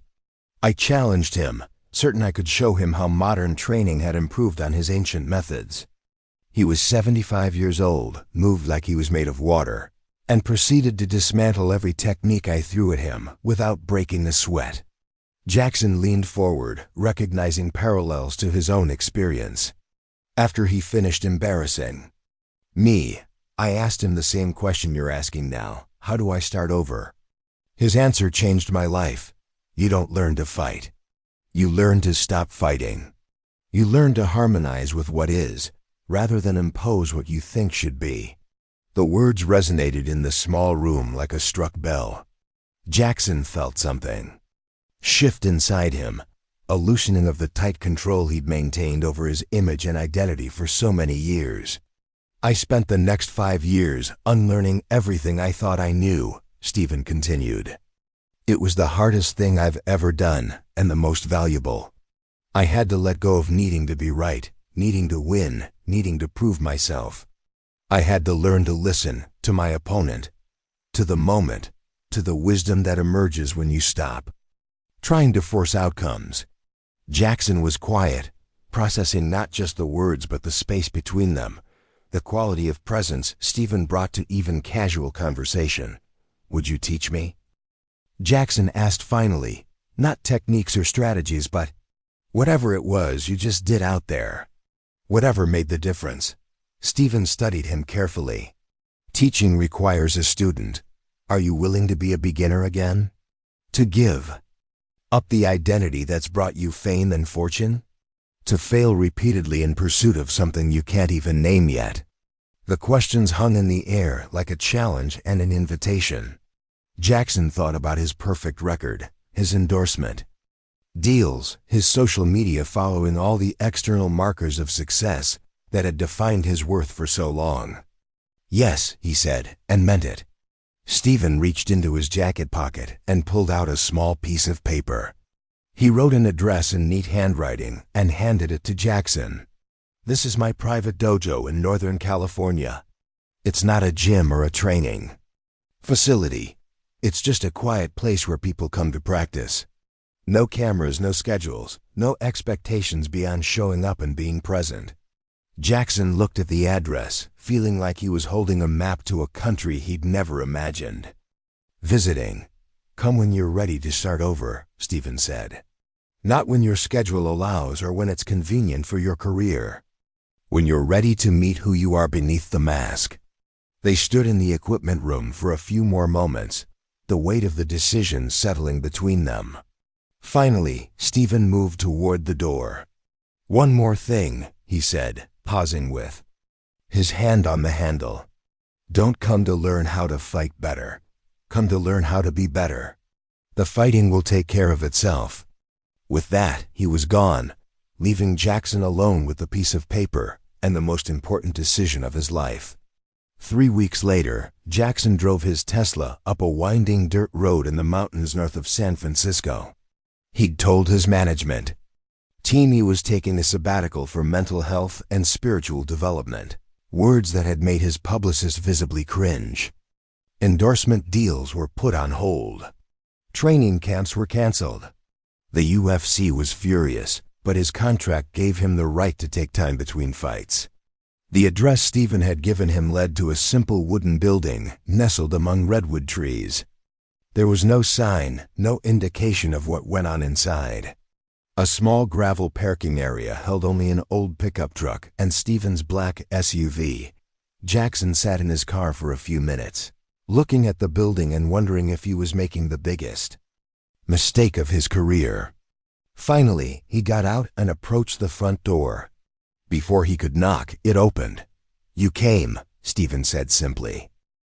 I challenged him, certain I could show him how modern training had improved on his ancient methods. He was 75 years old, moved like he was made of water, and proceeded to dismantle every technique I threw at him without breaking a sweat." Jaxon leaned forward, recognizing parallels to his own experience. After he finished embarrassing me, I asked him the same question you're asking now. How do I start over? His answer changed my life. "You don't learn to fight. You learn to stop fighting. You learn to harmonize with what is, rather than impose what you think should be." The words resonated in the small room like a struck bell. Jaxon felt something shift inside him, a loosening of the tight control he'd maintained over his image and identity for so many years. "I spent the next 5 years unlearning everything I thought I knew," Stephen continued. "It was the hardest thing I've ever done, and the most valuable. I had to let go of needing to be right, needing to win, needing to prove myself. I had to learn to listen to my opponent, to the moment, to the wisdom that emerges when you stop trying to force outcomes." Jaxon was quiet, processing not just the words but the space between them, the quality of presence Stephen brought to even casual conversation. "Would you teach me?" Jaxon asked finally, not techniques or strategies, but whatever it was you just did out there. Whatever made the difference. Stephen studied him carefully. "Teaching requires a student. Are you willing to be a beginner again? To give up the identity that's brought you fame and fortune? To fail repeatedly in pursuit of something you can't even name yet?" The questions hung in the air like a challenge and an invitation. Jaxon thought about his perfect record, his endorsement deals, his social media following all the external markers of success that had defined his worth for so long. "Yes," he said, and meant it. Stephen reached into his jacket pocket and pulled out a small piece of paper. He wrote an address in neat handwriting and handed it to Jaxon. "This is my private dojo in Northern California. It's not a gym or a training facility. It's just a quiet place where people come to practice. No cameras, no schedules, no expectations beyond showing up and being present." Jaxon looked at the address, feeling like he was holding a map to a country he'd never imagined. "Visiting. Come when you're ready to start over," Stephen said. Not when your schedule allows or when it's convenient for your career. When you're ready to meet who you are beneath the mask. They stood in the equipment room for a few more moments, the weight of the decision settling between them. Finally, Stephen moved toward the door. "One more thing," he said, pausing with his hand on the handle. "Don't come to learn how to fight better. Come to learn how to be better. The fighting will take care of itself." With that, he was gone, leaving Jaxon alone with the piece of paper and the most important decision of his life. 3 weeks later, Jaxon drove his Tesla up a winding dirt road in the mountains north of San Francisco. He'd told his management team he was taking a sabbatical for mental health and spiritual development, words that had made his publicist visibly cringe. Endorsement deals were put on hold. Training camps were canceled. The UFC was furious, but his contract gave him the right to take time between fights. The address Stephen had given him led to a simple wooden building nestled among redwood trees. There was no sign, no indication of what went on inside. A small gravel parking area held only an old pickup truck and Stephen's black SUV. Jaxon sat in his car for a few minutes, looking at the building and wondering if he was making the biggest mistake of his career. Finally, he got out and approached the front door. Before he could knock, it opened. "You came," Stephen said simply.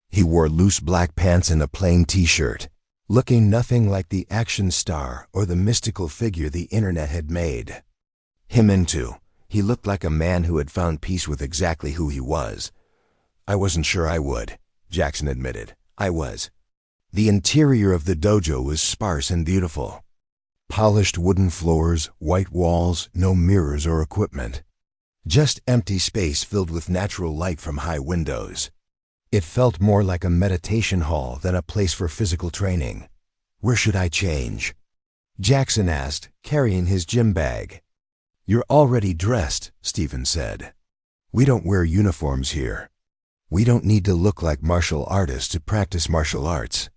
He wore loose black pants and a plain t-shirt, looking nothing like the action star or the mystical figure the internet had made him into. He looked like a man who had found peace with exactly who he was. "I wasn't sure I would," Jaxon admitted. "I was." The interior of the dojo was sparse and beautiful. Polished wooden floors, white walls, no mirrors or equipment. Just empty space filled with natural light from high windows. It felt more like a meditation hall than a place for physical training. "Where should I change?" Jaxon asked, carrying his gym bag. "You're already dressed," Stephen said. "We don't wear uniforms here. We don't need to look like martial artists to practice martial arts."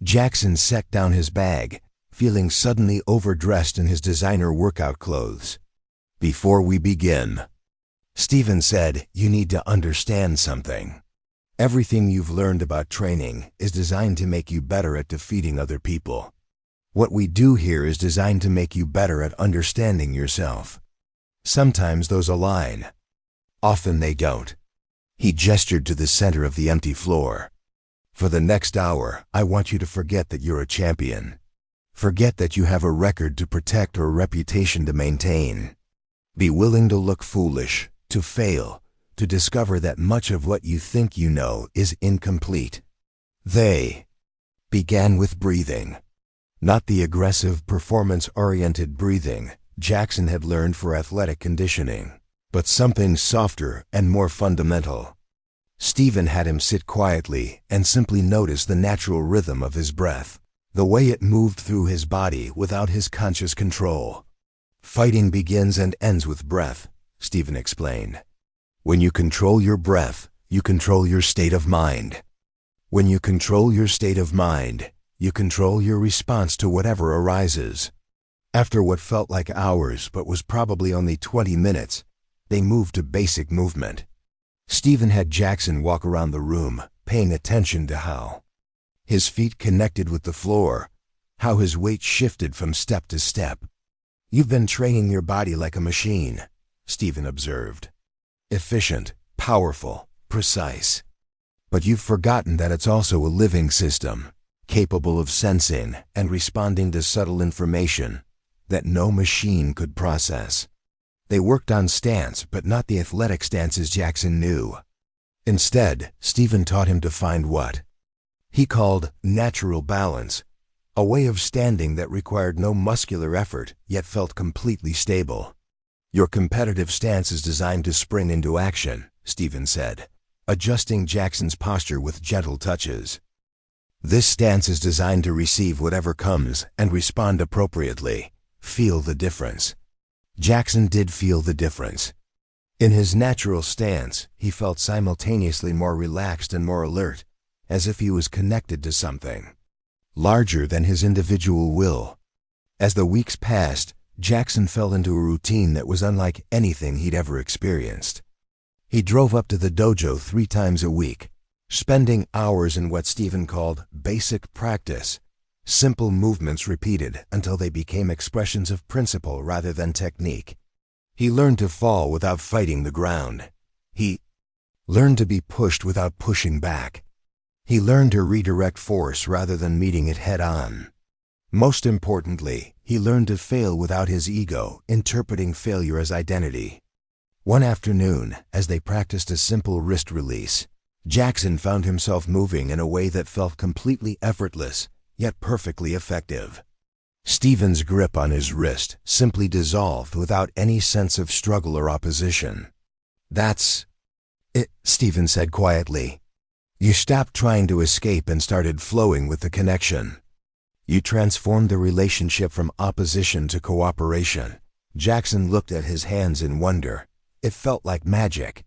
Jaxon set down his bag, feeling suddenly overdressed in his designer workout clothes. "Before we begin," Stephen said, "you need to understand something. Everything you've learned about training is designed to make you better at defeating other people. What we do here is designed to make you better at understanding yourself. Sometimes those align. Often they don't." He gestured to the center of the empty floor. "For the next hour, I want you to forget that you're a champion. Forget that you have a record to protect or a reputation to maintain. Be willing to look foolish, to fail, to discover that much of what you think you know is incomplete." They began with breathing. Not the aggressive, performance-oriented breathing Jaxon had learned for athletic conditioning, but something softer and more fundamental. Stephen had him sit quietly and simply notice the natural rhythm of his breath, the way it moved through his body without his conscious control. "Fighting begins and ends with breath," Stephen explained. "When you control your breath, you control your state of mind. When you control your state of mind, you control your response to whatever arises." After what felt like hours but was probably only 20 minutes, they moved to basic movement. Stephen had Jaxon walk around the room, paying attention to how his feet connected with the floor, how his weight shifted from step to step. "You've been training your body like a machine," Stephen observed. "Efficient, powerful, precise. But you've forgotten that it's also a living system, capable of sensing and responding to subtle information that no machine could process." They worked on stance, but not the athletic stances Jaxon knew. Instead, Stephen taught him to find what he called natural balance, a way of standing that required no muscular effort yet felt completely stable. "Your competitive stance is designed to spring into action," Stephen said, adjusting Jaxon's posture with gentle touches. "This stance is designed to receive whatever comes and respond appropriately. Feel the difference." Jaxon did feel the difference. In his natural stance, he felt simultaneously more relaxed and more alert, as if he was connected to something larger than his individual will. As the weeks passed, Jaxon fell into a routine that was unlike anything he'd ever experienced. He drove up to the dojo 3 times a week, spending hours in what Stephen called basic practice, simple movements repeated until they became expressions of principle rather than technique. He learned to fall without fighting the ground. He learned to be pushed without pushing back. He learned to redirect force rather than meeting it head-on. Most importantly, he learned to fail without his ego interpreting failure as identity. One afternoon, as they practiced a simple wrist release, Jaxon found himself moving in a way that felt completely effortless, yet perfectly effective. Stephen's grip on his wrist simply dissolved without any sense of struggle or opposition. "That's it," Stephen said quietly. "You stopped trying to escape and started flowing with the connection. You transformed the relationship from opposition to cooperation." Jaxon looked at his hands in wonder. It felt like magic.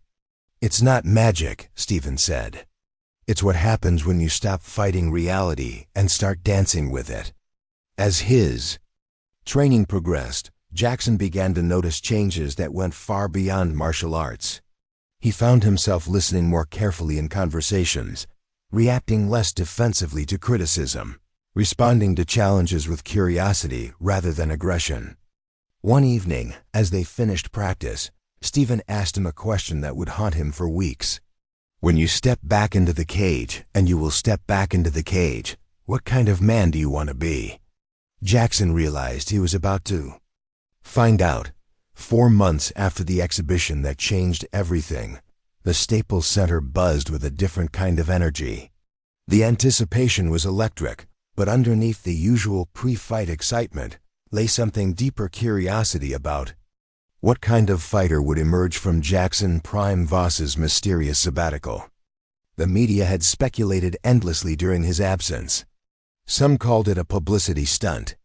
"It's not magic," Stephen said. "It's what happens when you stop fighting reality and start dancing with it." As his training progressed, Jaxon began to notice changes that went far beyond martial arts. He found himself listening more carefully in conversations, reacting less defensively to criticism, responding to challenges with curiosity rather than aggression. One evening, as they finished practice, Stephen asked him a question that would haunt him for weeks. "When you step back into the cage, and you will step back into the cage, what kind of man do you want to be?" Jaxon realized he was about to find out. 4 months after the exhibition that changed everything, the Staples Center buzzed with a different kind of energy. The anticipation was electric, but underneath the usual pre-fight excitement lay something deeper curiosity about what kind of fighter would emerge from Jaxon Prime Voss's mysterious sabbatical. The media had speculated endlessly during his absence. Some called it a publicity stunt.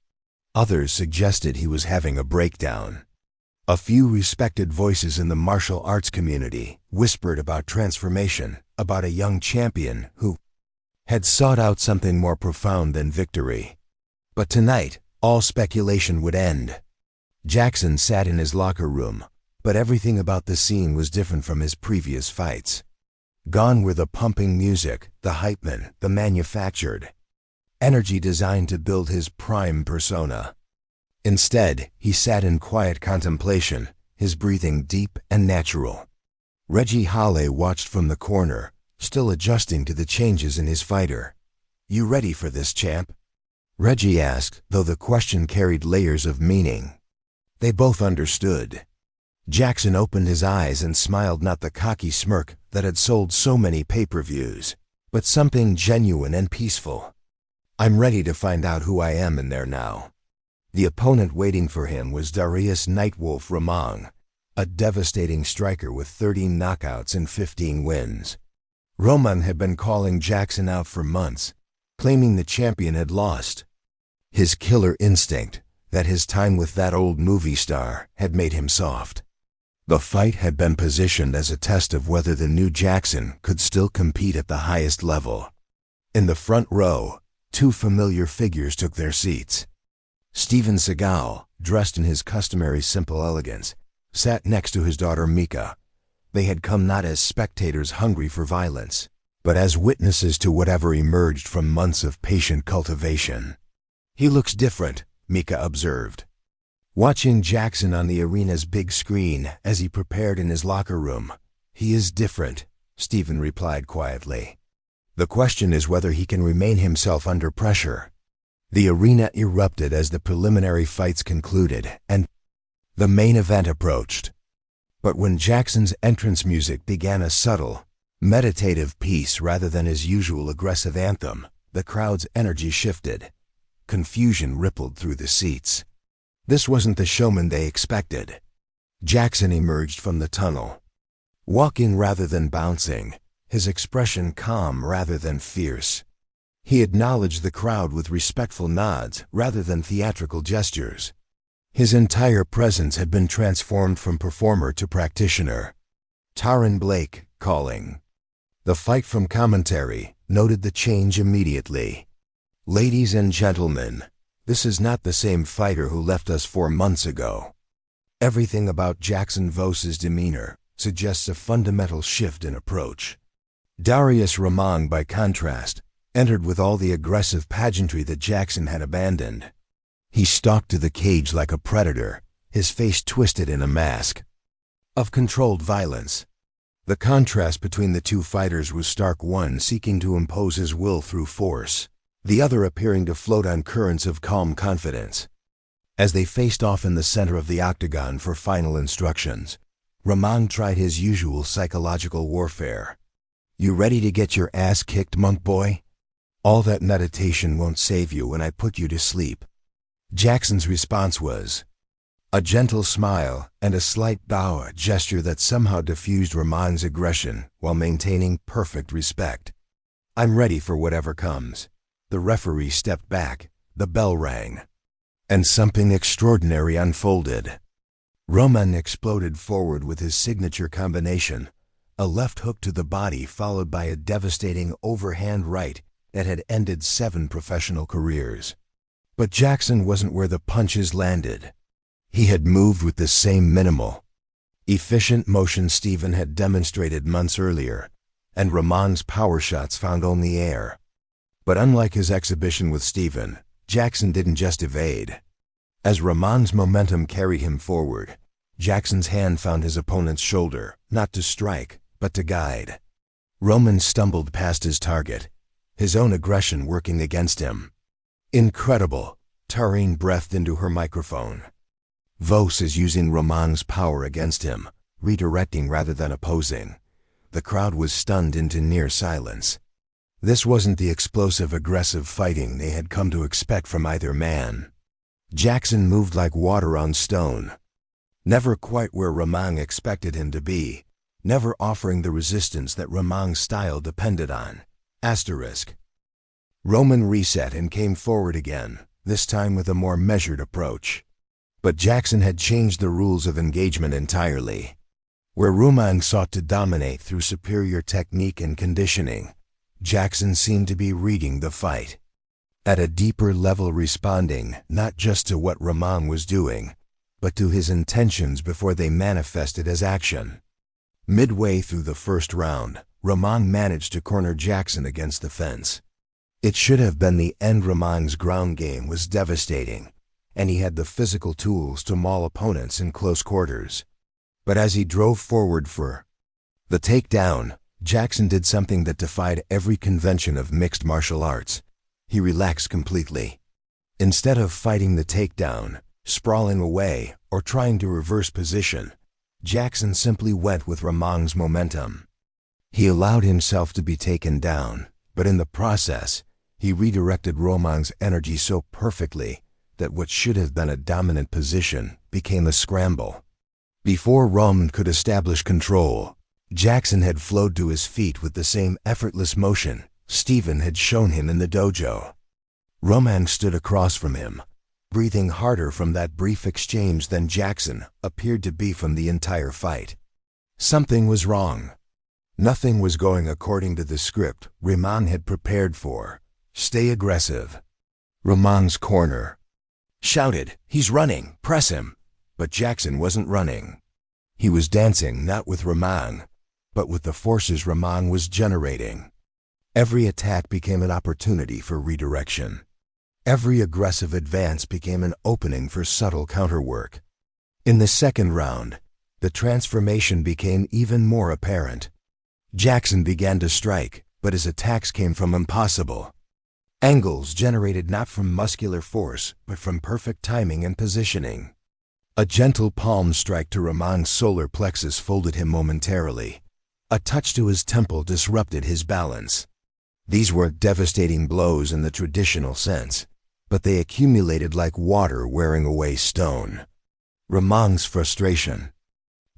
Others suggested he was having a breakdown. A few respected voices in the martial arts community whispered about transformation, about a young champion who had sought out something more profound than victory. But tonight, all speculation would end. Jaxon sat in his locker room, but everything about the scene was different from his previous fights. Gone were the pumping music, the hype men, the manufactured energy designed to build his prime persona. Instead, he sat in quiet contemplation, his breathing deep and natural. Reggie Halle watched from the corner, still adjusting to the changes in his fighter. "You ready for this, champ?" Reggie asked, though the question carried layers of meaning. They both understood. Jaxon opened his eyes and smiled, not the cocky smirk that had sold so many pay-per-views, but something genuine and peaceful. "I'm ready to find out who I am in there now." The opponent waiting for him was Darius Nightwolf Ramong, a devastating striker with 13 knockouts and 15 wins. Roman had been calling Jaxon out for months, claiming the champion had lost. His killer instinct, that his time with that old movie star had made him soft. The fight had been positioned as a test of whether the new Jaxon could still compete at the highest level. In the front row, 2 familiar figures took their seats. Steven Seagal, dressed in his customary simple elegance, sat next to his daughter Mika. They had come not as spectators hungry for violence, but as witnesses to whatever emerged from months of patient cultivation. "He looks different," Mika observed. Watching Jaxon on the arena's big screen as he prepared in his locker room. "He is different," Stephen replied quietly. "The question is whether he can remain himself under pressure." The arena erupted as the preliminary fights concluded, and the main event approached. But when Jaxon's entrance music began a subtle, meditative piece rather than his usual aggressive anthem, the crowd's energy shifted. Confusion rippled through the seats. This wasn't the showman they expected. Jaxon emerged from the tunnel, walking rather than bouncing, his expression calm rather than fierce. He acknowledged the crowd with respectful nods rather than theatrical gestures. His entire presence had been transformed from performer to practitioner. Taron Blake, calling the fight from commentary, noted the change immediately. "Ladies and gentlemen, This is not the same fighter who left us 4 months ago. Everything about Jaxon Voss's demeanor suggests a fundamental shift in approach. Darius Ramang, by contrast, entered with all the aggressive pageantry that Jaxon had abandoned. He stalked to the cage like a predator, his face twisted in a mask of controlled violence. The contrast between the two fighters was stark, one seeking to impose his will through force, the other appearing to float on currents of calm confidence. As they faced off in the center of the octagon for final instructions, Ramang tried his usual psychological warfare. "You ready to get your ass kicked, monk boy? All that meditation won't save you when I put you to sleep." Jaxon's response was a gentle smile and a slight bow, a gesture that somehow diffused Ramang's aggression while maintaining perfect respect. "I'm ready for whatever comes." The referee stepped back, the bell rang, and something extraordinary unfolded. Ramang exploded forward with his signature combination, a left hook to the body followed by a devastating overhand right that had ended 7 professional careers. But Jaxon wasn't where the punches landed. He had moved with the same minimal, efficient motion Steven had demonstrated months earlier, and Ramang's power shots found only air. But unlike his exhibition with Steven, Jaxon didn't just evade. As Ramang's momentum carried him forward, Jackson's hand found his opponent's shoulder, not to strike, but to guide. Ramang stumbled past his target, his own aggression working against him. "Incredible," Tareen breathed into her microphone. "Voss is using Ramang's power against him, redirecting rather than opposing." The crowd was stunned into near silence. This wasn't the explosive, aggressive fighting they had come to expect from either man. Jaxon moved like water on stone, never quite where Ramang expected him to be, never offering the resistance that Ramang's style depended on. Roman reset and came forward again, this time with a more measured approach. But Jaxon had changed the rules of engagement entirely. Where Ramang sought to dominate through superior technique and conditioning, Jaxon seemed to be reading the fight. At a deeper level, responding not just to what Ramang was doing, but to his intentions before they manifested as action. Midway through the first round, Ramang managed to corner Jaxon against the fence. It should have been the end. Ramang's ground game was devastating, and he had the physical tools to maul opponents in close quarters. But as he drove forward for the takedown, Jaxon did something that defied every convention of mixed martial arts. He relaxed completely. Instead of fighting the takedown, sprawling away, or trying to reverse position, Jaxon simply went with Ramang's momentum. He allowed himself to be taken down, but in the process, he redirected Ramang's energy so perfectly that what should have been a dominant position became a scramble. Before Ramang could establish control, Jaxon had flowed to his feet with the same effortless motion Steven had shown him in the dojo. Ramang stood across from him, breathing harder from that brief exchange than Jaxon appeared to be from the entire fight. Something was wrong. Nothing was going according to the script Ramang had prepared for. "Stay aggressive." Ramang's corner shouted, "He's running, press him." But Jaxon wasn't running. He was dancing not with Ramang, but with the forces Ramang was generating. Every attack became an opportunity for redirection. Every aggressive advance became an opening for subtle counterwork. In the second round, the transformation became even more apparent. Jaxon began to strike, but his attacks came from impossible angles generated not from muscular force, but from perfect timing and positioning. A gentle palm strike to Ramang's solar plexus folded him momentarily. A touch to his temple disrupted his balance. These weren't devastating blows in the traditional sense, but they accumulated like water wearing away stone. Ramang's frustration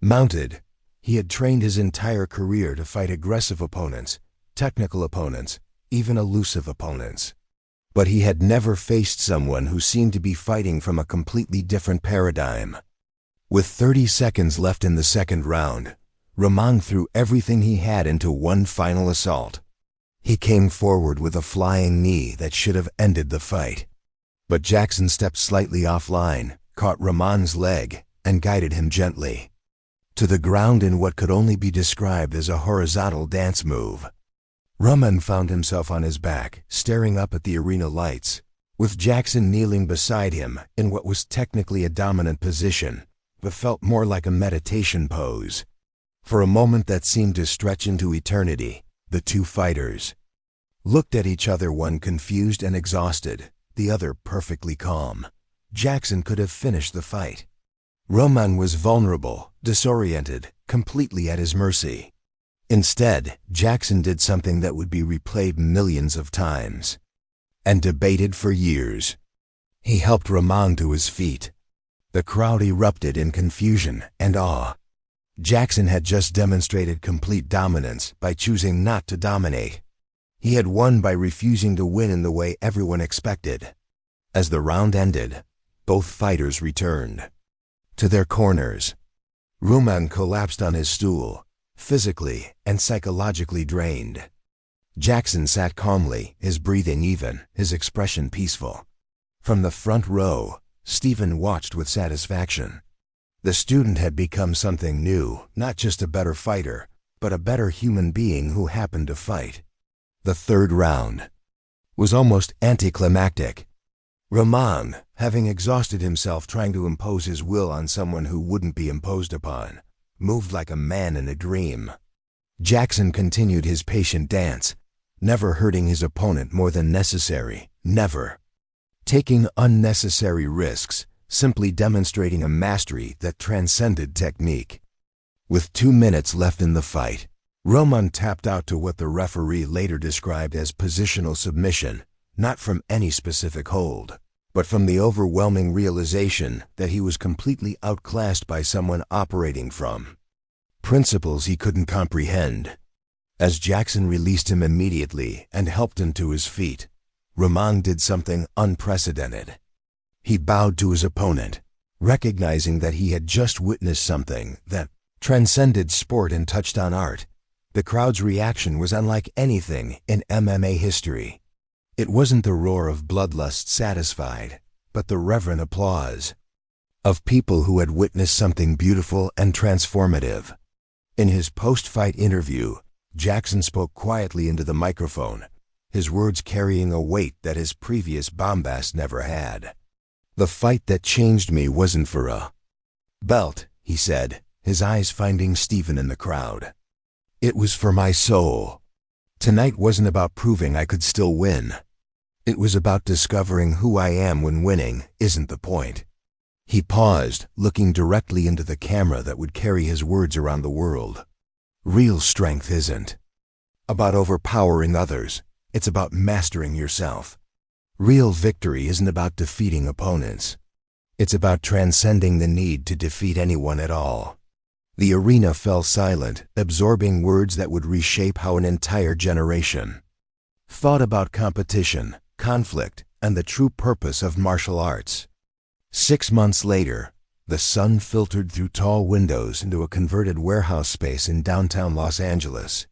mounted. He had trained his entire career to fight aggressive opponents, technical opponents, even elusive opponents. But he had never faced someone who seemed to be fighting from a completely different paradigm. With 30 seconds left in the second round, Ramang threw everything he had into one final assault. He came forward with a flying knee that should have ended the fight. But Jaxon stepped slightly offline, caught Rahman's leg, and guided him gently to the ground in what could only be described as a horizontal dance move. Rahman found himself on his back, staring up at the arena lights, with Jaxon kneeling beside him in what was technically a dominant position, but felt more like a meditation pose. For a moment that seemed to stretch into eternity, the two fighters looked at each other, one confused and exhausted, the other perfectly calm. Jaxon could have finished the fight. Rahman was vulnerable, disoriented, completely at his mercy. Instead, Jaxon did something that would be replayed millions of times and debated for years. He helped Rahman to his feet. The crowd erupted in confusion and awe. Jaxon had just demonstrated complete dominance by choosing not to dominate. He had won by refusing to win in the way everyone expected. As the round ended, both fighters returned to their corners. Rahman collapsed on his stool, physically and psychologically drained. Jaxon sat calmly, his breathing even, his expression peaceful. From the front row, Stephen watched with satisfaction. The student had become something new, not just a better fighter, but a better human being who happened to fight. The third round was almost anticlimactic. Rahman, having exhausted himself trying to impose his will on someone who wouldn't be imposed upon, moved like a man in a dream. Jaxon continued his patient dance, never hurting his opponent more than necessary, never taking unnecessary risks, simply demonstrating a mastery that transcended technique. With 2 minutes left in the fight, Rahman tapped out to what the referee later described as positional submission, not from any specific hold, but from the overwhelming realization that he was completely outclassed by someone operating from principles he couldn't comprehend. As Jaxon released him immediately and helped him to his feet, Rahman did something unprecedented. He bowed to his opponent, recognizing that he had just witnessed something that transcended sport and touched on art. The crowd's reaction was unlike anything in MMA history. It wasn't the roar of bloodlust satisfied, but the reverent applause of people who had witnessed something beautiful and transformative. In his post-fight interview, Jaxon spoke quietly into the microphone, his words carrying a weight that his previous bombast never had. "The fight that changed me wasn't for a belt," he said, his eyes finding Stephen in the crowd. "It was for my soul. Tonight wasn't about proving I could still win. It was about discovering who I am when winning isn't the point." He paused, looking directly into the camera that would carry his words around the world. Real strength isn't about overpowering others. It's about mastering yourself. Real victory isn't about defeating opponents. It's about transcending the need to defeat anyone at all. The arena fell silent, absorbing words that would reshape how an entire generation thought about competition, conflict, and the true purpose of martial arts. 6 months later, the sun filtered through tall windows into a converted warehouse space in downtown Los Angeles.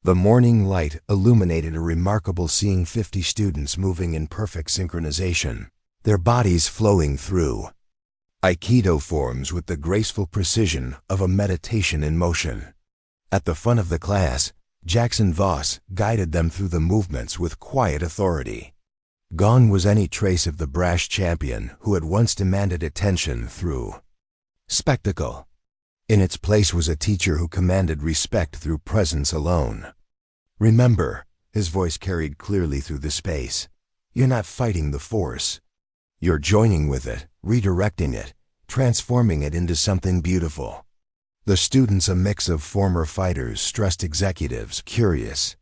The morning light illuminated a remarkable scene: 50 students moving in perfect synchronization, their bodies flowing through aikido forms with the graceful precision of a meditation in motion. At the front of the class, Jaxon Voss guided them through the movements with quiet authority. Gone was any trace of the brash champion who had once demanded attention through spectacle. In its place was a teacher who commanded respect through presence alone. "Remember," his voice carried clearly through the space, "you're not fighting the force. You're joining with it, redirecting it, transforming it into something beautiful." The students, a mix of former fighters, stressed executives, curious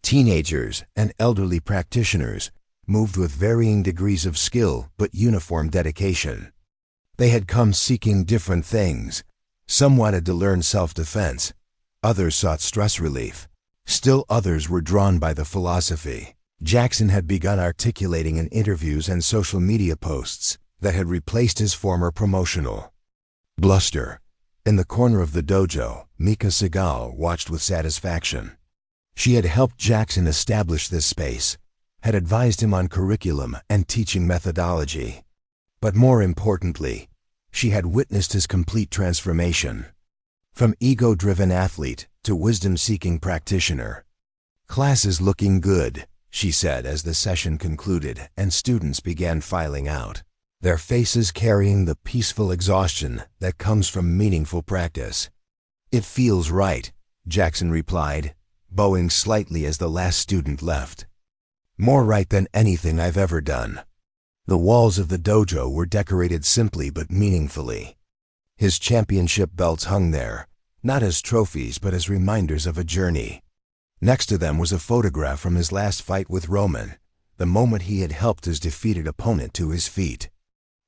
teenagers, and elderly practitioners, moved with varying degrees of skill but uniform dedication. They had come seeking different things. Some wanted to learn self-defense, others sought stress relief. Still others were drawn by the philosophy Jaxon had begun articulating in interviews and social media posts that had replaced his former promotional bluster. In the corner of the dojo, Mika Seagal watched with satisfaction. She had helped Jaxon establish this space, had advised him on curriculum and teaching methodology. But more importantly, she had witnessed his complete transformation. From ego-driven athlete to wisdom-seeking practitioner. "Class is looking good," she said as the session concluded and students began filing out, their faces carrying the peaceful exhaustion that comes from meaningful practice. "It feels right," Jaxon replied, bowing slightly as the last student left. "More right than anything I've ever done." The walls of the dojo were decorated simply but meaningfully. His championship belts hung there, not as trophies but as reminders of a journey. Next to them was a photograph from his last fight with Roman, the moment he had helped his defeated opponent to his feet.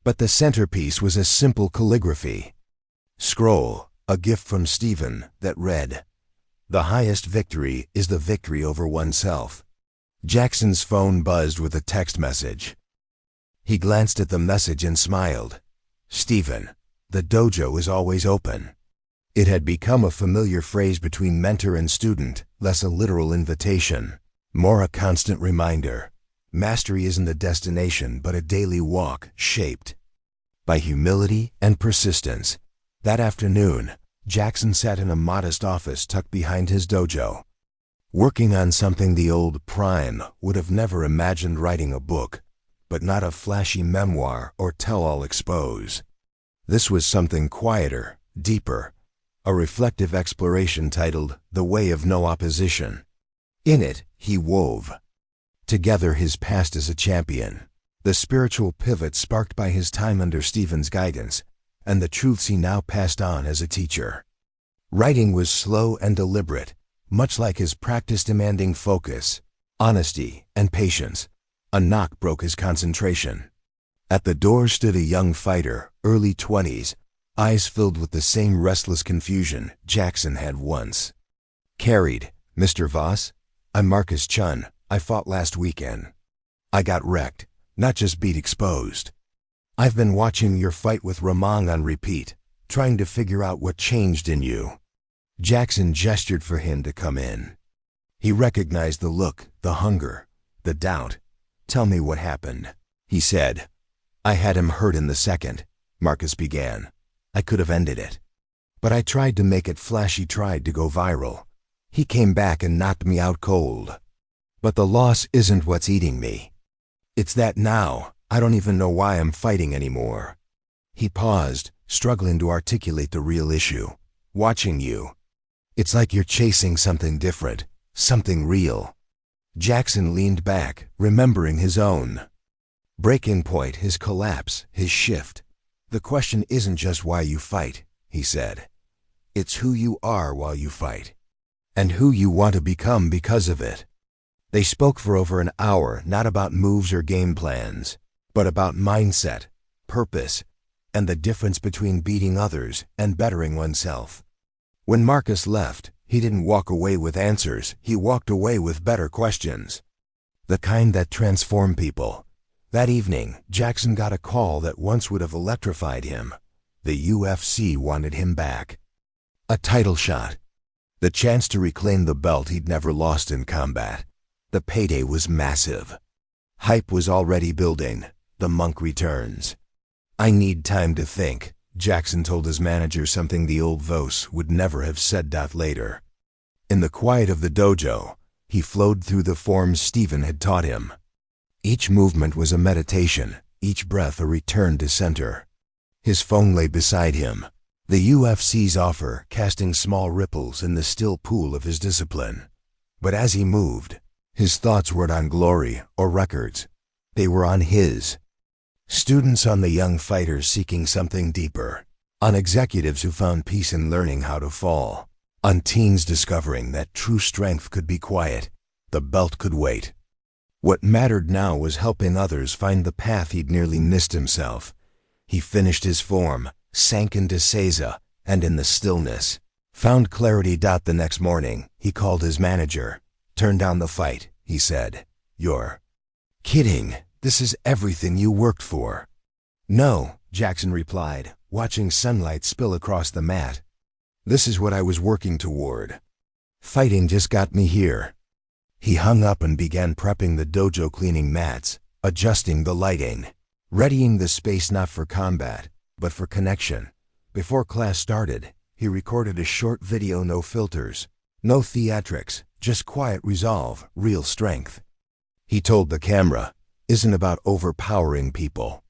But the centerpiece was a simple calligraphy. Scroll, a gift from Stephen, that read, "The highest victory is the victory over oneself." Jaxon's phone buzzed with a text message. He glanced at the message and smiled. "Stephen, the dojo is always open." It had become a familiar phrase between mentor and student, less a literal invitation, more a constant reminder. Mastery isn't a destination but a daily walk shaped by humility and persistence. That afternoon, Jaxon sat in a modest office tucked behind his dojo, working on something the old Prime would have never imagined: writing a book, but not a flashy memoir or tell-all expose. This was something quieter, deeper, a reflective exploration titled "The Way of No Opposition." In it, he wove together his past as a champion, the spiritual pivot sparked by his time under Stephen's guidance, and the truths he now passed on as a teacher. Writing was slow and deliberate, much like his practice demanding focus, honesty, and patience. A knock broke his concentration. At the door stood a young fighter, early 20s, eyes filled with the same restless confusion Jaxon had once carried. "Mr. Voss, I'm Marcus Chun. I fought last weekend. I got wrecked, not just beat, exposed. I've been watching your fight with Ramon on repeat, trying to figure out what changed in you." Jaxon gestured for him to come in. He recognized the look, the hunger, the doubt. "Tell me what happened," he said. "I had him hurt in the second," Marcus began. "I could have ended it. But I tried to make it flashy, tried to go viral. He came back and knocked me out cold. But the loss isn't what's eating me. It's that now, I don't even know why I'm fighting anymore." He paused, struggling to articulate the real issue. "Watching you. It's like you're chasing something different, something real." Jaxon leaned back, remembering his own breaking point, his collapse, his shift. "The question isn't just why you fight," he said. "It's who you are while you fight, and who you want to become because of it." They spoke for over an hour, not about moves or game plans, but about mindset, purpose, and the difference between beating others and bettering oneself. When Marcus left, he didn't walk away with answers, he walked away with better questions. The kind that transform people. That evening, Jaxon got a call that once would have electrified him. The UFC wanted him back. A title shot. The chance to reclaim the belt he'd never lost in combat. The payday was massive. Hype was already building. The monk returns. "I need time to think," Jaxon told his manager, something the old Voss would never have said. Later, in the quiet of the dojo, he flowed through the forms Stephen had taught him. Each movement was a meditation, each breath a return to center. His phone lay beside him, the UFC's offer casting small ripples in the still pool of his discipline. But as he moved, his thoughts weren't on glory or records. They were on his students, on the young fighters seeking something deeper, on executives who found peace in learning how to fall, on teens discovering that true strength could be quiet, the belt could wait. What mattered now was helping others find the path he'd nearly missed himself. He finished his form, sank into seiza, and in the stillness, found clarity. The next morning, he called his manager. "Turn down the fight," he said. "You're kidding. This is everything you worked for." "No," Jaxon replied, watching sunlight spill across the mat. "This is what I was working toward. Fighting just got me here." He hung up and began prepping the dojo, cleaning mats, adjusting the lighting, readying the space not for combat, but for connection. Before class started, he recorded a short video, no filters, no theatrics, just quiet resolve, real strength. He told the camera, "Isn't about overpowering people.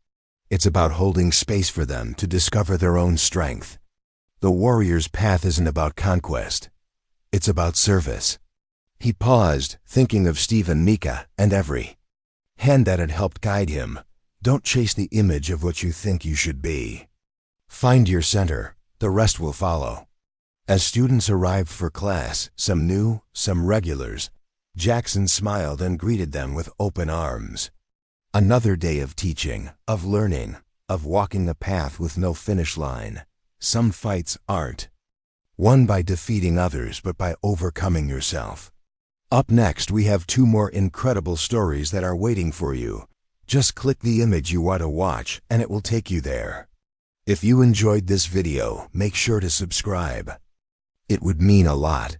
It's about holding space for them to discover their own strength. The warrior's path isn't about conquest. It's about service." He paused, thinking of Steve and Mika and every hand that had helped guide him. Don't chase the image of what you think you should be. Find your center, the rest will follow. As students arrived for class, some new, some regulars, Jaxon smiled and greeted them with open arms. Another day of teaching, of learning, of walking a path with no finish line. Some fights aren't won by defeating others, but by overcoming yourself. Up next, we have 2 more incredible stories that are waiting for you. Just click the image you want to watch and it will take you there. If you enjoyed this video, make sure to subscribe. It would mean a lot.